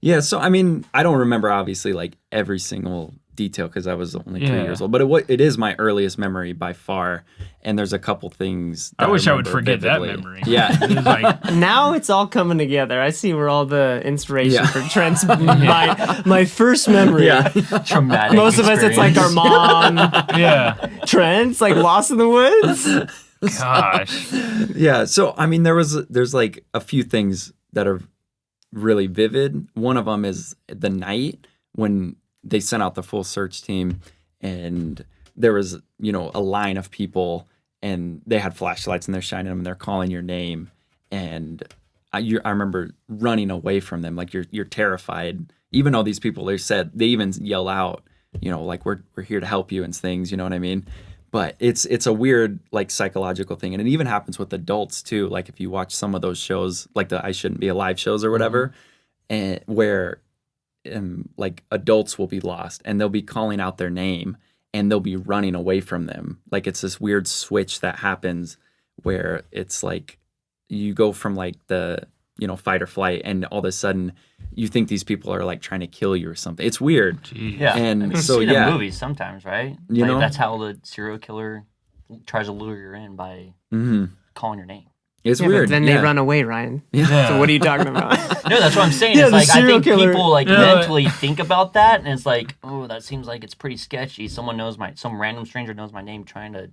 Yeah, so I mean, I don't remember obviously like every single detail because I was only 3 years old, but it is my earliest memory by far, and there's a couple things that I wish I would remember forget vividly. that memory. Yeah. It's like, Now it's all coming together. I see where all the inspiration Yeah. for Trent's my first memory. Yeah. Traumatic. Most of us, it's like our mom. yeah. Trent's like lost in the woods. Gosh. Yeah, so I mean there's like a few things that are really vivid. One of them is the night when they sent out the full search team and there was, a line of people and they had flashlights and they're shining them and they're calling your name. And I remember running away from them. Like you're terrified, even though these people, they even yell out, like we're here to help you and things, you know what I mean? But it's a weird like psychological thing. And it even happens with adults too. Like if you watch some of those shows, like the I Shouldn't Be Alive shows or whatever, and where like adults will be lost and they'll be calling out their name and they'll be running away from them. Like it's this weird switch that happens where it's like you go from like the, fight or flight and all of a sudden you think these people are like trying to kill you or something. It's weird. Jeez. Yeah, And I mean, so, you see it yeah. in movies sometimes, right? You know? That's how the serial killer tries to lure you in by calling your name. It's Yeah, weird. but then yeah. they run away, Ryan. Yeah. So what are you talking about? No, that's what I'm saying. Yeah, It's the like I serial think killer. people like Yeah. mentally think about that, and it's like, oh, that seems like it's pretty sketchy. Some random stranger knows my name, trying to.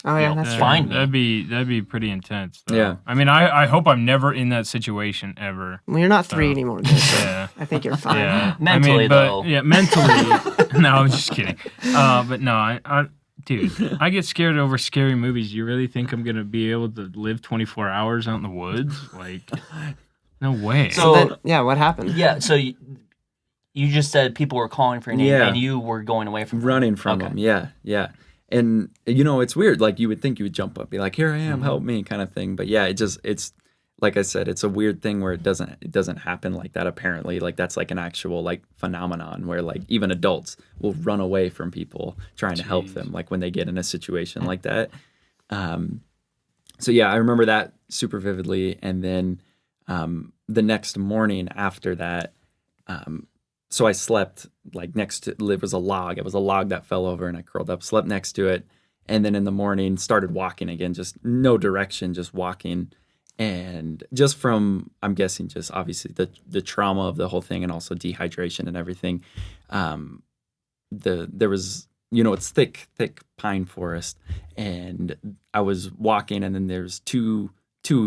Oh yeah, know, that's yeah. true. Find me. That'd be pretty intense. Though. Yeah. I mean, I hope I'm never in that situation ever. Well, you're not 3 anymore. Jason. Yeah. I think you're fine. Yeah. Mentally, though. Yeah, mentally. No, I'm just kidding. But no, I dude, I get scared over scary movies. You really think I'm gonna be able to live 24 hours out in the woods? Like, no way. So- Then, yeah, what happened? Yeah, so you just said people were calling for your name, Yeah. and you were going away from them. Running from Okay. them. Yeah, yeah. And it's weird. Like you would think you would jump up, be like, "Here I am, help me," kind of thing. But yeah, it's like I said, it's a weird thing where it doesn't happen like that. Apparently, like that's like an actual like phenomenon where like even adults will run away from people trying to help them, like when they get in a situation like that. So yeah, I remember that super vividly. And then the next morning after that, so I slept like next to, it was a log. It was a log that fell over and I curled up, slept next to it. And then in the morning started walking again, just no direction, just walking. And just from, I'm guessing just obviously the trauma of the whole thing and also dehydration and everything, there was, it's thick pine forest. And I was walking and then there's two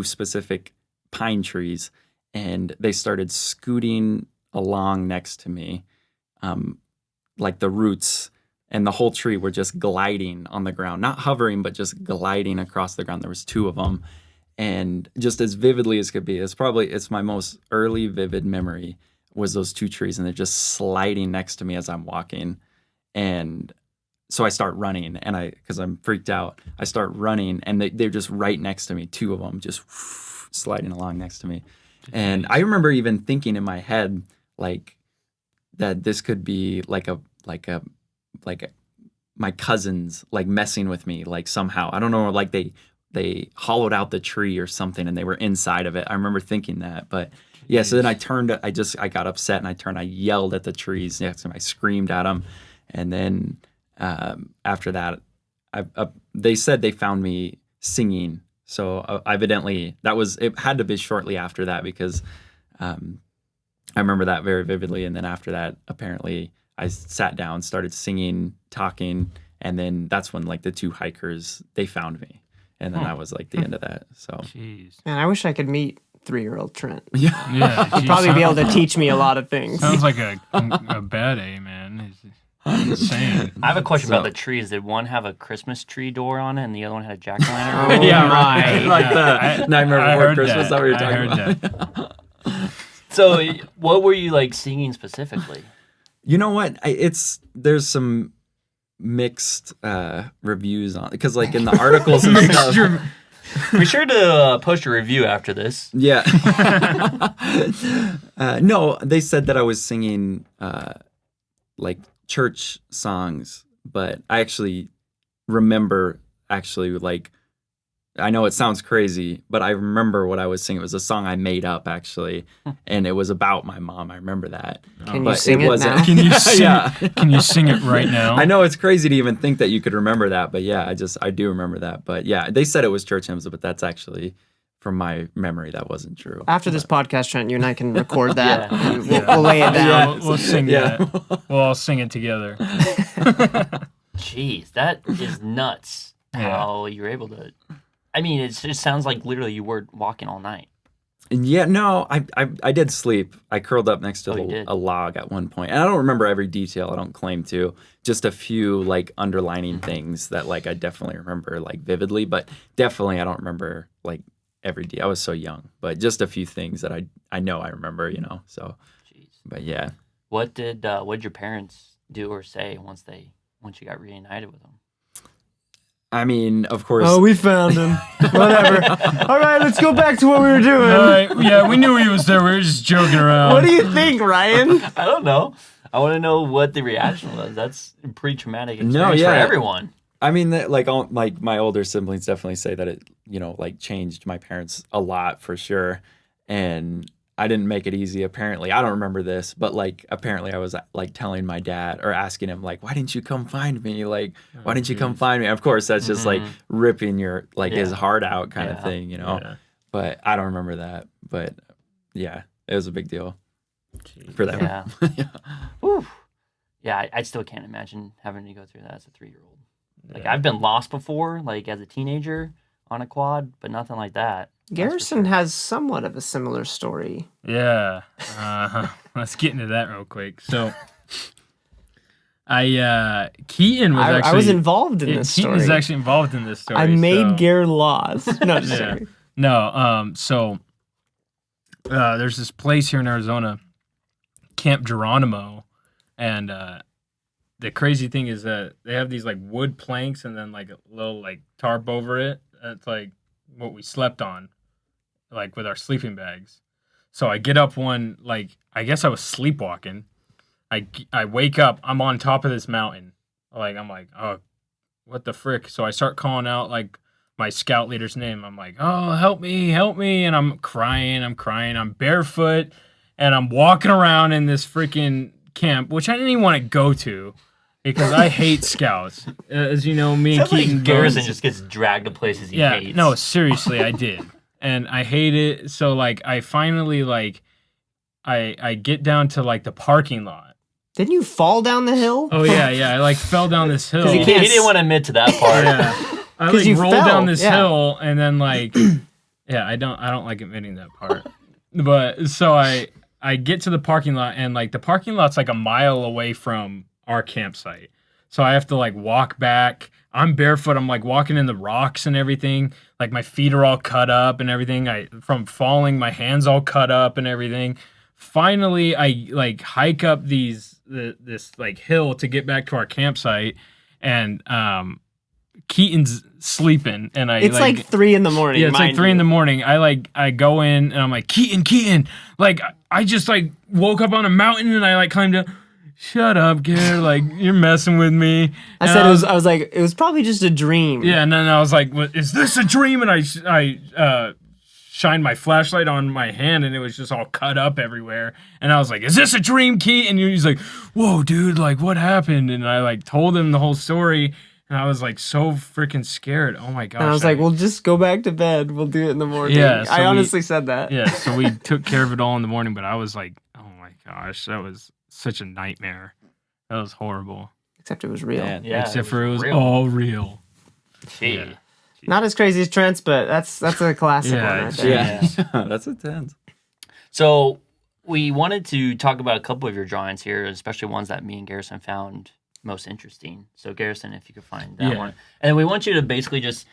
specific pine trees and they started scooting along next to me. like the roots and the whole tree were just gliding on the ground, not hovering, but just gliding across the ground. There was 2 of them, and just as vividly as could be, it's my most early vivid memory was those 2 trees, and they're just sliding next to me as I'm walking. And so I start running, and because I'm freaked out, I start running, and they're just right next to me, 2 of them just sliding along next to me. And I remember even thinking in my head, like, that this could be like my cousins, like, messing with me, like, somehow. I don't know, like they hollowed out the tree or something, and they were inside of it. I remember thinking that, but yeah. So then I got upset, and I yelled at the trees next to me. I screamed at them, and then after that, they said they found me singing. So evidently it had to be shortly after that, because I remember that very vividly. And then after that, apparently I sat down, started singing, talking, and then that's when, like, the 2 hikers, they found me. And then that was, like, the end of that. So, Jeez. Man, I wish I could meet 3-year-old Trent. Yeah. He'd probably be able to teach me a lot of things. Sounds like a bad A, man. It's insane. I have a question about the trees. Did one have a Christmas tree door on it, and the other one had a jack-o'-lantern? yeah, right. Like the Nightmare Before Christmas. That's what we were talking about. So, what were you, like, singing specifically? You know what? There's some mixed reviews on, because, like, in the articles and stuff. Be sure to post a review after this. Yeah. No, they said that I was singing like church songs, but I actually remember like, I know it sounds crazy, but I remember what I was singing. It was a song I made up, actually, and it was about my mom. I remember that. Can you sing it now? Can you sing Can you sing it right now? I know it's crazy to even think that you could remember that, but yeah, I do remember that. But yeah, they said it was church hymns, but that's actually, from my memory, that wasn't true. After this podcast, Trent, you and I can record that. And we'll lay it down. We'll sing that. We'll all sing it together. Jeez, that is nuts. How you're able to... I mean, it sounds like literally you were walking all night. Yeah, no, I did sleep. I curled up next to a log at one point. And I don't remember every detail. I don't claim to. Just a few, like, underlining things that, like, I definitely remember, like, vividly. But definitely I don't remember, like, every day. I was so young. But just a few things that I know I remember, you know. So, jeez. But yeah. What did your parents do or say once you got reunited with them? I mean, of course. Oh, we found him. Whatever. All right, let's go back to what we were doing. All right, yeah, we knew he was there. We were just joking around. What do you think, Ryan? I don't know. I want to know what the reaction was. That's a pretty traumatic experience for everyone. I mean, like my older siblings definitely say that it, you know, like, changed my parents a lot for sure. And I didn't make it easy, apparently. I don't remember this, but, like, apparently I was, like, telling my dad or asking him, like, why didn't you come find me? Like, why didn't you come find me? Of course, that's just, like, ripping your, like, his heart out kind of thing, you know? Yeah. But I don't remember that. But, yeah, it was a big deal for them. Yeah. Whew. Yeah, I still can't imagine having to go through that as a 3-year-old. Like, I've been lost before, like, as a teenager on a quad, but nothing like that. Garrison has somewhat of a similar story. Yeah. Let's get into that real quick. So, Keaton was actually... I was involved in this story. Keaton is actually involved in this story. I made Gare laws. No, just kidding. No, so there's this place here in Arizona, Camp Geronimo, and the crazy thing is that they have these, like, wood planks and then, like, a little, like, tarp over it. It's like what we slept on, like, with our sleeping bags. So I get up one, like, I guess I was sleepwalking. I wake up, I'm on top of this mountain. Like, I'm like, oh, what the frick? So I start calling out, like, my scout leader's name. I'm like, oh, help me. And I'm crying. I'm barefoot, and I'm walking around in this freaking camp, which I didn't even want to go to. Because I hate scouts. As you know, me and Keaton... Like Garrison just gets dragged to places he hates. Yeah, no, seriously, I did. And I hate it. So, like, I finally, like, I get down to, like, the parking lot. Didn't you fall down the hill? Oh, yeah. I, like, fell down this hill. He didn't want to admit to that part. Yeah. I, like, rolled down this hill, and then, like... Yeah, I don't like admitting that part. But, so I get to the parking lot, and, like, the parking lot's, like, a mile away from... our campsite. So I have to like walk back. I'm barefoot. I'm like walking in the rocks and everything. Like my feet are all cut up and everything. From falling, my hands all cut up and everything. Finally, I like hike up this like hill to get back to our campsite, and Keaton's sleeping, and it's like 3 a.m. Yeah, it's like 3 a.m. I go in and I'm like, Keaton, like I just like woke up on a mountain and I like climbed up. Shut up, Garrett. Like, you're messing with me. I was like, it was probably just a dream. Yeah, and then I was like, what, is this a dream? And I shined my flashlight on my hand, and it was just all cut up everywhere. And I was like, is this a dream, Keith? And he's like, whoa, dude, like, what happened? And I, like, told him the whole story, and I was, like, so freaking scared. Oh, my gosh. And I was like, well, just go back to bed. We'll do it in the morning. Yeah, so I honestly said that. Yeah, so we took care of it all in the morning, but I was like, oh, my gosh, that was such a nightmare. That was horrible. Except it was real. Yeah, except for it was all real. Yeah. Not as crazy as Trent's, but that's a classic one right there. Yeah. That's intense. So we wanted to talk about a couple of your drawings here, especially ones that me and Garrison found most interesting. So Garrison, if you could find that one. And we want you to basically just,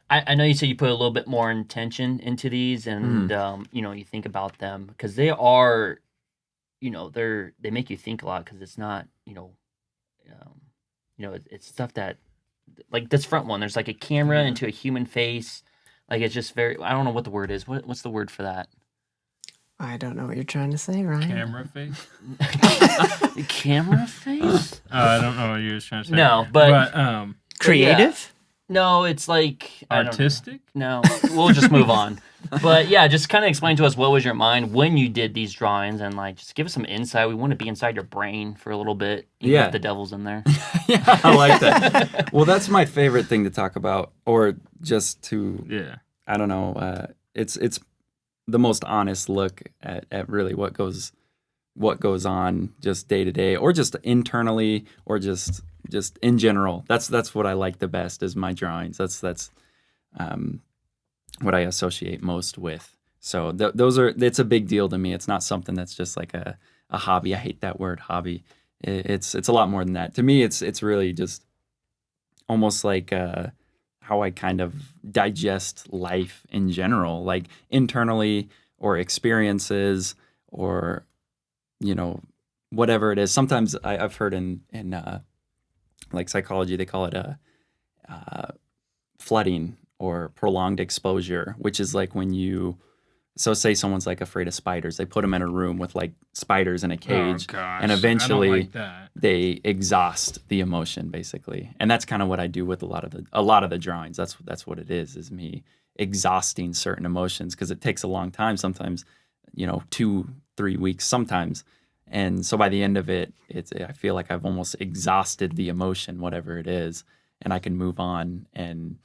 I know you said you put a little bit more intention into these, and you think about them, because they are, they make you think a lot, because it's not, it's stuff that, like this front one, there's like a camera into a human face. Like, it's just very, I don't know what the word is. What's the word for that? I don't know what you're trying to say, Ryan. Camera face? Camera face? I don't know what you were trying to say. No, but creative? No, it's like artistic? No, we'll just move on. But yeah, just kind of explain to us what was your mind when you did these drawings, and like just give us some insight. We want to be inside your brain for a little bit. Even if the devil's in there. Yeah, I like that. Well, that's my favorite thing to talk about, or just to I don't know. It's the most honest look at really what goes on just day to day, or just internally, or just in general. That's what I like the best is my drawings. That's what I associate most with. So it's a big deal to me. It's not something that's just like a hobby. I hate that word, hobby. It's a lot more than that. To me, it's really just almost like how I kind of digest life in general, like internally, or experiences, or whatever it is. Sometimes I've heard in like psychology, they call it flooding or prolonged exposure, which is like when so say someone's like afraid of spiders, they put them in a room with like spiders in a cage, and eventually they exhaust the emotion, basically. And that's kind of what I do with a lot of the drawings. That's what it is me exhausting certain emotions, because it takes a long time, sometimes 2-3 weeks sometimes. And so by the end of it, I feel like I've almost exhausted the emotion, whatever it is, and I can move on. And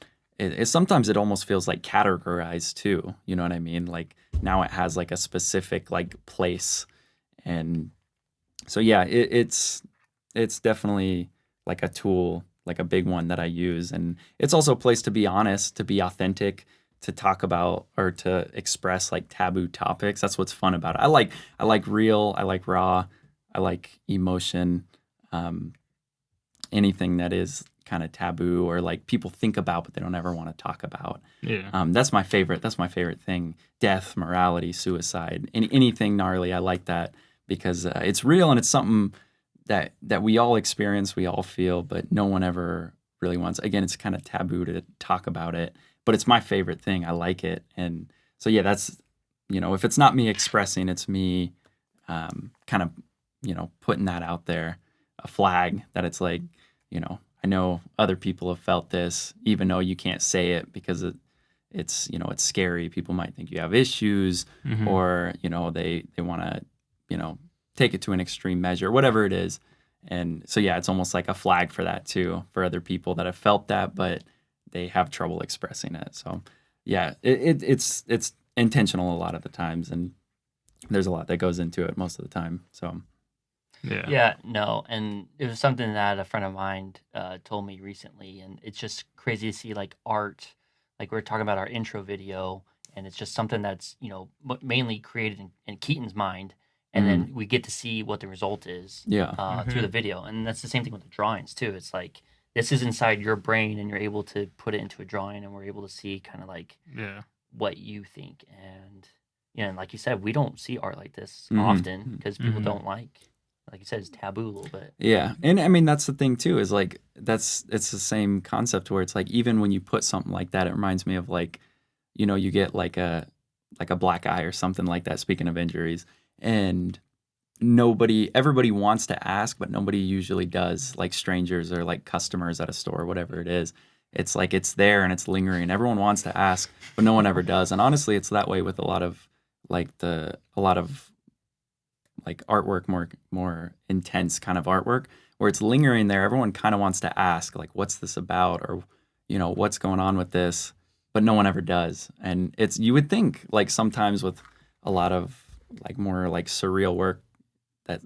sometimes it almost feels like categorized too. You know what I mean? Like now it has like a specific like place. And so yeah, it's definitely like a tool, like a big one that I use. And it's also a place to be honest, to be authentic, to talk about or to express like taboo topics. That's what's fun about it. I like real, I like raw, I like emotion, anything that is kind of taboo or like people think about but they don't ever want to talk about. Yeah. That's my favorite thing. Death, morality, suicide, anything gnarly. I like that because it's real, and it's something that we all experience, we all feel, but no one ever really wants. Again, it's kind of taboo to talk about it. But it's my favorite thing. I like it. And so, yeah, that's, if it's not me expressing, it's me kind of, putting that out there, a flag that it's like, I know other people have felt this, even though you can't say it because it's scary. People might think you have issues, or, they want to, take it to an extreme measure, whatever it is. And so, yeah, it's almost like a flag for that too, for other people that have felt that, but they have trouble expressing it. So yeah, it's intentional a lot of the times, and there's a lot that goes into it most of the time. So and it was something that a friend of mine told me recently, and it's just crazy to see like art, like we were talking about our intro video, and it's just something that's mainly created in Keaton's mind, and then we get to see what the result is through the video. And that's the same thing with the drawings too. It's like this is inside your brain, and you're able to put it into a drawing, and we're able to see kind of like what you think. And and like you said, we don't see art like this often because people don't like you said, it's taboo a little bit. Yeah, and I mean that's the thing too, is like it's the same concept where it's like even when you put something like that, it reminds me of like, you get like a black eye or something like that. Speaking of injuries, and everybody wants to ask, but nobody usually does. Like strangers or like customers at a store, or whatever it is. It's like it's there and it's lingering. Everyone wants to ask, but no one ever does. And honestly, it's that way with a lot of artwork, more intense kind of artwork, where it's lingering there. Everyone kind of wants to ask, like, what's this about, or what's going on with this, but no one ever does. And you would think like sometimes with a lot of like more like surreal work that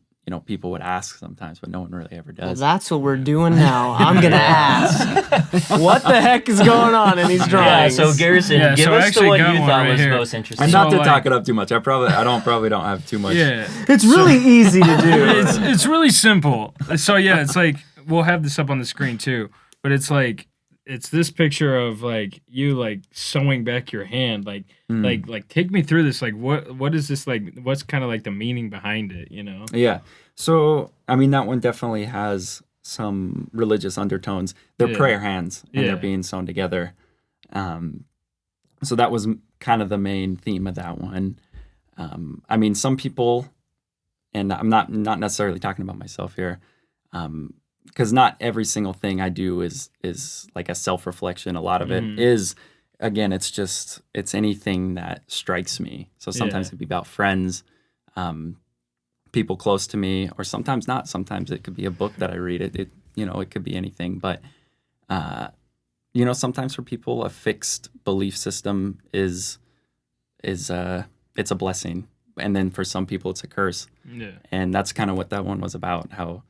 people would ask sometimes, but no one really ever does. Well, that's what we're doing now. I'm gonna ask, what the heck is going on in these drawings? Yeah, so Garrison, give us the one you thought was most interesting. And not to talk it up too much. I probably don't have too much. Yeah, it's really easy to do. It's really simple. So yeah, it's like we'll have this up on the screen too, but it's like it's this picture of like you like sewing back your hand, like take me through this. Like what is this like? What's kind of like the meaning behind it? Yeah. So I mean that one definitely has some religious undertones. They're prayer hands, and they're being sewn together. So that was kind of the main theme of that one. I mean, some people, and I'm not necessarily talking about myself here, because not every single thing I do is like a self-reflection. A lot of it is, again, it's anything that strikes me. So sometimes it'd be about friends, people close to me, or sometimes not. Sometimes it could be a book that I read. It could be anything. But sometimes for people, a fixed belief system is it's a blessing, and then for some people, it's a curse. Yeah. And that's kind of what that one was about. How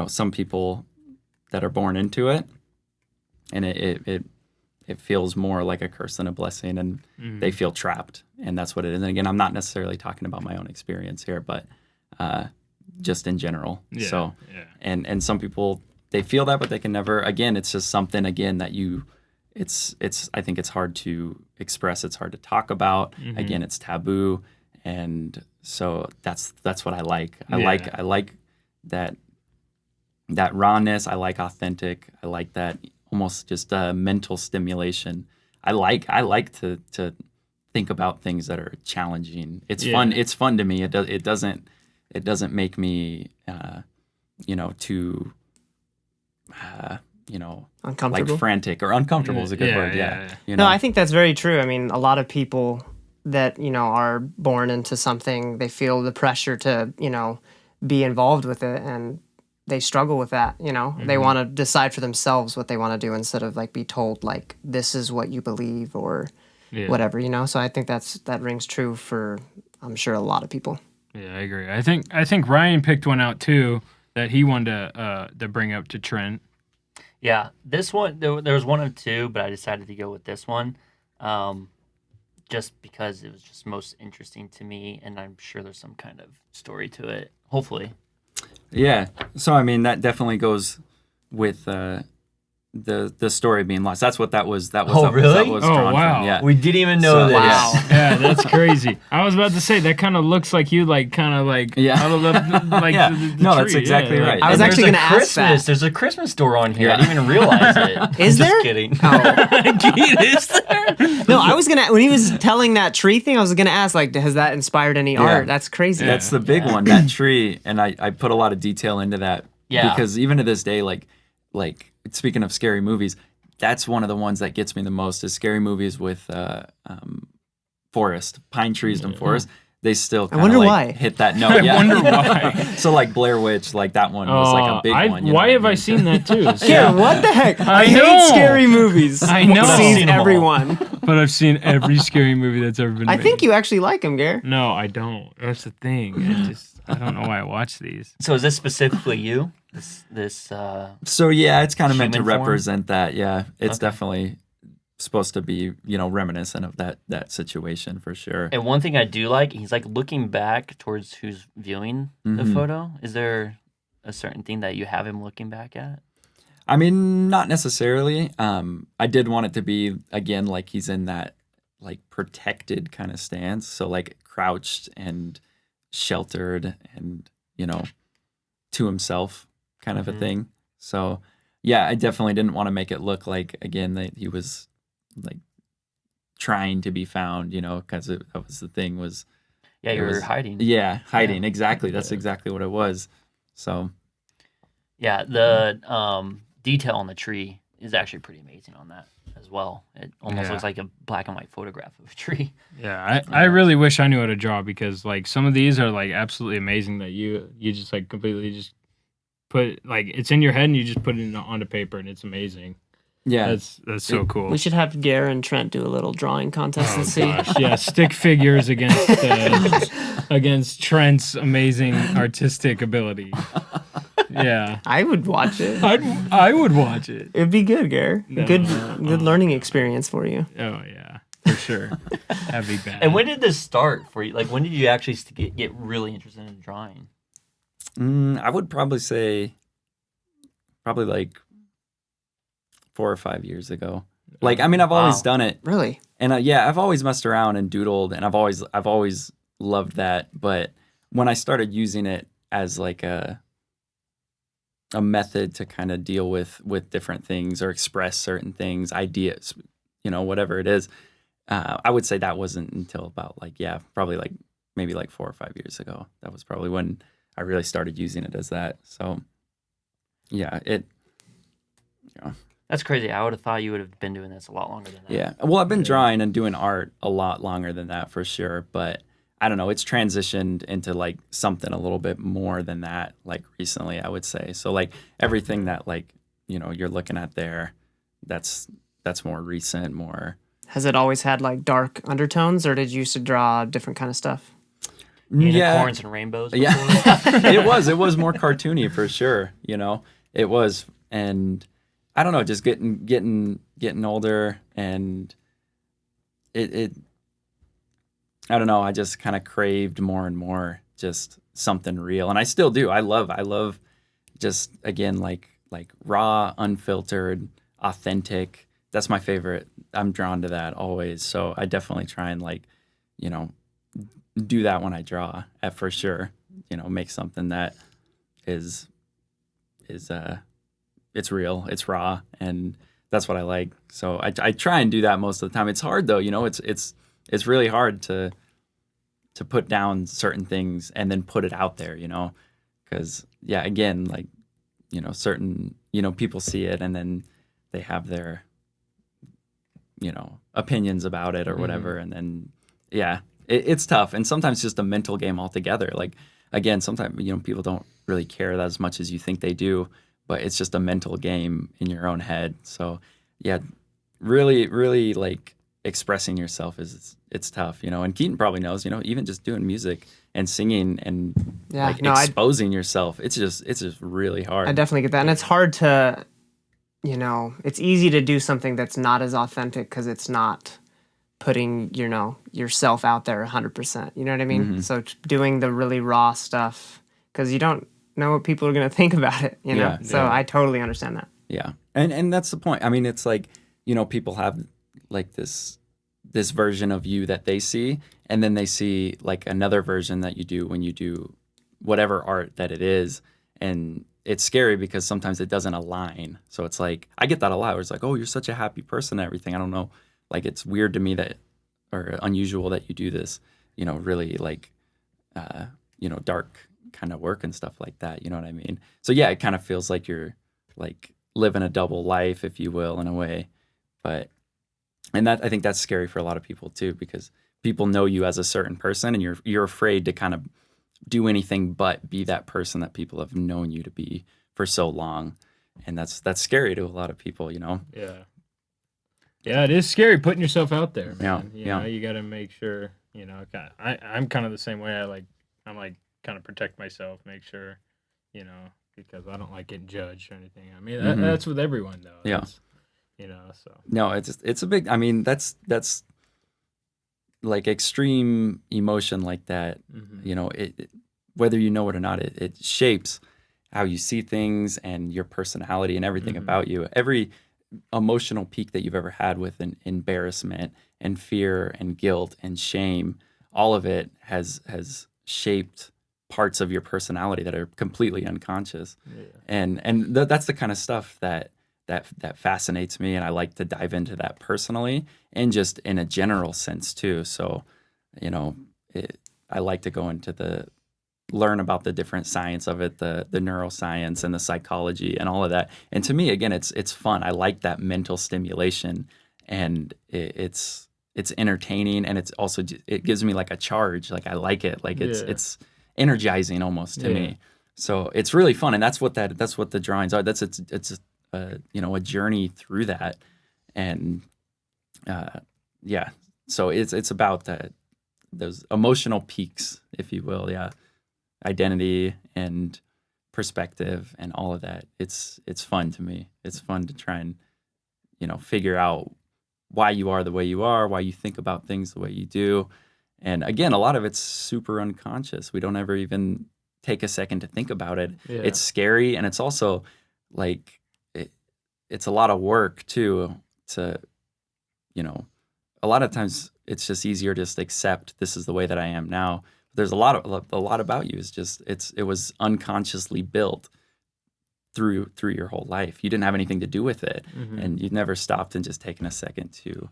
some people that are born into it, and it feels more like a curse than a blessing, and they feel trapped, and that's what it is. And again, I'm not necessarily talking about my own experience here, but just in general. Yeah, so, and some people, they feel that, but they can never. Again, it's just something that I think it's hard to express. It's hard to talk about. Again, it's taboo, and so that's what I like. I like that rawness. I like authentic. I like that almost just mental stimulation. I like to think about things that are challenging. It's fun. It's fun to me. It doesn't make me too uncomfortable, like frantic or uncomfortable is a good word. Yeah. No, I think that's very true. I mean, a lot of people that are born into something, they feel the pressure to be involved with it, and they struggle with that. They want to decide for themselves what they want to do instead of like be told like this is what you believe or whatever. So I think that rings true for, I'm sure, a lot of people. Yeah, I agree. I think Ryan picked one out too that he wanted to bring up to Trent. Yeah, this one there was one of two, but I decided to go with this one, just because it was just most interesting to me, and I'm sure there's some kind of story to it. Hopefully. Yeah. So I mean, that definitely goes with the story being lost. That's what that was. Oh, really? That was drawn from. Yeah. We didn't even know this. Wow. Yeah, that's crazy. I was about to say that kind of looks like you out of the no, tree. That's exactly right. I was actually going to ask that. There's a Christmas store on here. I didn't even realize it. Is there? Just kidding. Is there? No, I was gonna. When he was telling that tree thing, I was gonna ask like, has that inspired any art? That's crazy. That's the big one. That tree, and I put a lot of detail into that. Yeah. Because even to this day, like speaking of scary movies, that's one of the ones that gets me the most is scary movies with forest, pine trees and forest. They still kind of hit that note. I wonder why. So like Blair Witch, like that one was like a big one. Why have I seen that too? Yeah, what the heck? I hate scary movies. I know. I've seen everyone. But I've seen every scary movie that's ever been made. I think you actually like them, Gare. No, I don't. That's the thing. I don't know why I watch these. So is this specifically you? So yeah, it's kind of meant to represent that. Yeah, it's definitely supposed to be, reminiscent of that situation for sure. And one thing I do like, he's like looking back towards who's viewing the photo. Is there a certain thing that you have him looking back at? I mean, not necessarily. I did want it to be, again, like he's in that like protected kind of stance. So like crouched and sheltered and, to himself kind of a thing. So yeah, I definitely didn't want to make it look like, again, that he was like trying to be found, because that was the thing was. Yeah, you were hiding. Yeah, hiding. Yeah. Exactly. That's exactly what it was. So. Yeah, the detail on the tree is actually pretty amazing on that as well. It almost looks like a black and white photograph of a tree. Yeah, I really wish I knew how to draw, because like some of these are like absolutely amazing that you just like completely just put, like, it's in your head and you just put it onto paper and it's amazing. Yeah, that's so cool. We should have Garrison and Trent do a little drawing contest and see. Gosh. Yeah, stick figures against Trent's amazing artistic ability. Yeah, I would watch it. I would watch it. It'd be good, Gar. Good learning experience for you. Oh yeah, for sure. That'd be bad. And when did this start for you? Like, when did you actually get really interested in drawing? I would probably say, like 4 or 5 years ago. Like, I mean, I've always done it. Really? And I've always messed around and doodled, and I've always loved that. But when I started using it as like a method to kind of deal with different things or express certain things, ideas, whatever it is, I would say that wasn't until about probably like maybe like 4 or 5 years ago. That was probably when I really started using it as that. So yeah, That's crazy. I would have thought you would have been doing this a lot longer than that. Yeah. Well, I've been drawing and doing art a lot longer than that for sure. But I don't know. It's transitioned into like something a little bit more than that, like recently, I would say. So like everything that like, you're looking at there, that's more recent, more. Has it always had like dark undertones, or did you used to draw different kind of stuff? Unicorns and rainbows before? Yeah. It was more cartoony for sure, It was. And I don't know, just getting older, and it I don't know, I just kind of craved more and more just something real. And I still do. I love just, again, like raw, unfiltered, authentic. That's my favorite. I'm drawn to that always. So I definitely try and do that when I draw, for sure. Make something that is it's real, it's raw, and that's what I like. So I try and do that most of the time. It's hard though, it's really hard to put down certain things and then put it out there, because again, like, certain, people see it and then they have their, opinions about it or whatever. And then, it's tough. And sometimes just a mental game altogether. Like, again, sometimes, people don't really care that as much as you think they do, but it's just a mental game in your own head. So really, really like expressing yourself it's tough, and Keaton probably knows, even just doing music and singing and exposing yourself, it's just really hard. I definitely get that. And it's hard to, it's easy to do something that's not as authentic because it's not putting, yourself out there 100%. You know what I mean? Mm-hmm. So doing the really raw stuff, because you don't know what people are going to think about it, So I totally understand that. Yeah. And that's the point. I mean, it's like, people have like this version of you that they see, and then they see like another version that you do when you do whatever art that it is. And it's scary because sometimes it doesn't align. So it's like, I get that a lot where it's like, oh, you're such a happy person and everything. I don't know. Like, it's weird to me that, or unusual that you do this, really like, dark kind of work and stuff like that. You know what I mean? So yeah, it kind of feels like you're like living a double life, if you will, in a way. And that, I think that's scary for a lot of people too, because people know you as a certain person, and you're afraid to kind of do anything but be that person that people have known you to be for so long. And that's scary to a lot of people, Yeah. Yeah, it is scary putting yourself out there, man. Yeah. You got to make sure, I'm kind of the same way. I'm kind of protect myself, make sure, because I don't like getting judged or anything. I mean, that's with everyone though. Yeah. So No, it's a big. I mean, that's like extreme emotion like that. It whether you know it or not, it shapes how you see things and your personality and everything about you. Every emotional peak that you've ever had with an embarrassment and fear and guilt and shame, all of it has shaped parts of your personality that are completely unconscious. And that's the kind of stuff that fascinates me, and I like to dive into that personally and just in a general sense too. So, I like to go into learn about the different science of it, the neuroscience and the psychology and all of that. And to me, again, it's fun. I like that mental stimulation, and it's entertaining, and it's also it gives me like a charge. Like I like it. Like it's energizing almost to me. So it's really fun, and that's what the drawings are. It's a journey through that, and so it's about those emotional peaks, if you will. Identity and perspective and all of that. It's fun to me. It's fun to try and figure out why you are the way you are, why you think about things the way you do. And again, a lot of it's super unconscious. We don't ever even take a second to think about it. It's scary, and it's also like it's a lot of work too. A lot of times it's just easier to just accept this is the way that I am now. There's a lot about you. It was unconsciously built through your whole life. You didn't have anything to do with it, and you've never stopped and just taken a second to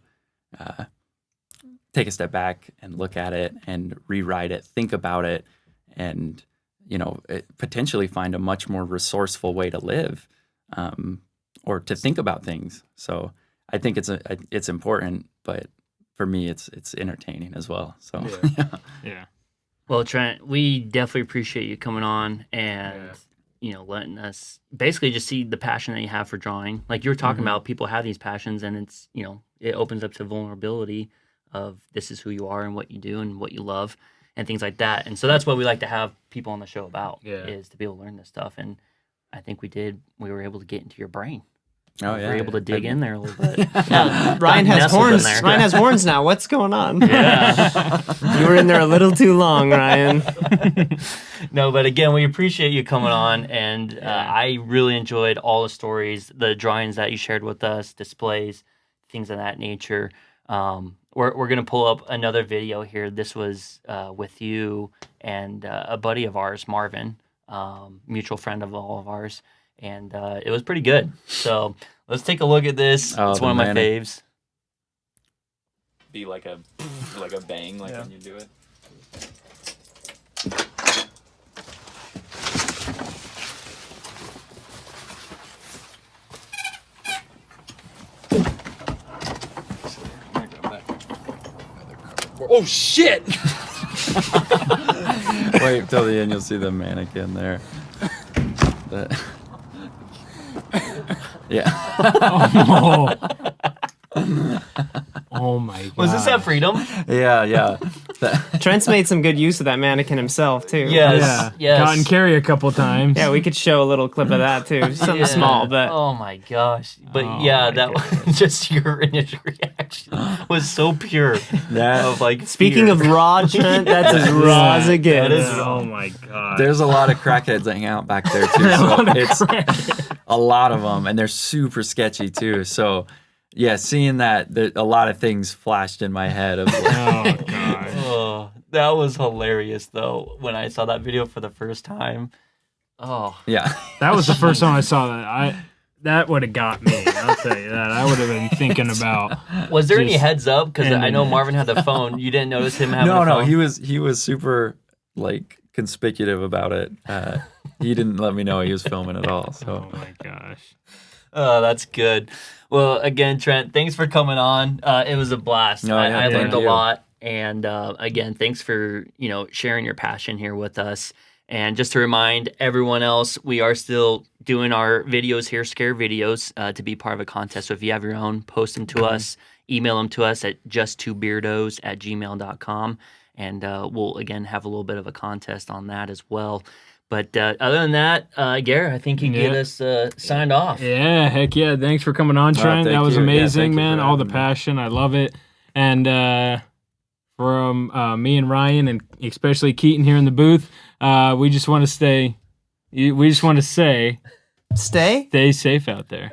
take a step back and look at it and rewrite it, think about it, and potentially find a much more resourceful way to live, or to think about things. So I think it's important, but for me, it's entertaining as well. So yeah. Well, Trent, we definitely appreciate you coming on and letting us basically just see the passion that you have for drawing. Like you were talking about, people have these passions, and it's it opens up to vulnerability of this is who you are and what you do and what you love and things like that. And so that's what we like to have people on the show about, is to be able to learn this stuff. And I think we were able to get into your brain. Oh yeah, we're able to dig in there a little bit. Ryan has horns. Ryan has horns now. What's going on? Yeah, you were in there a little too long, Ryan. No, but again, we appreciate you coming on, and I really enjoyed all the stories, the drawings that you shared with us, displays, things of that nature. We're gonna pull up another video here. This was with you and a buddy of ours, Marvin, mutual friend of all of ours. And it was pretty good. So let's take a look at this. It's one of my faves. Be like a bang, when you do it. Oh shit! Wait till the end. You'll see the mannequin there. Yeah. Oh my god. Was this at Freedom? Yeah. Trent's made some good use of that mannequin himself too. Yes. Gotten Carrie a couple times. Yeah, we could show a little clip of that too. Something small, but oh my gosh. But that was just your initial reaction was so pure. Speaking of raw, Trent, that's as raw as it gets. Oh my god. There's a lot of crackheads that hang out back there too. So it's a lot of them, and they're super sketchy too. So yeah, seeing that, a lot of things flashed in my head. Of oh god. Oh, that was hilarious though when I saw that video for the first time. Oh yeah, that was the first time I saw that. That would have got me. I'll tell you that. I would have been thinking about. Was there any heads up? Because I know Marvin had the phone. You didn't notice him having. No. He was super conspicuous about it. He didn't let me know he was filming at all. So. Oh my gosh. Oh, that's good. Well, again, Trent, thanks for coming on. It was a blast. I learned a lot. And again, thanks for sharing your passion here with us. And just to remind everyone else, we are still doing our videos here, Scare Videos, to be part of a contest. So if you have your own, post them to us, email them to us at just2beardos@gmail.com. And we'll, again, have a little bit of a contest on that as well. But other than that, Garrett, I think you get us signed off. Yeah, heck yeah. Thanks for coming on, Trent. That was amazing, man. All the passion. I love it. And from me and Ryan, and especially Keaton here in the booth, we just want to say, stay safe out there.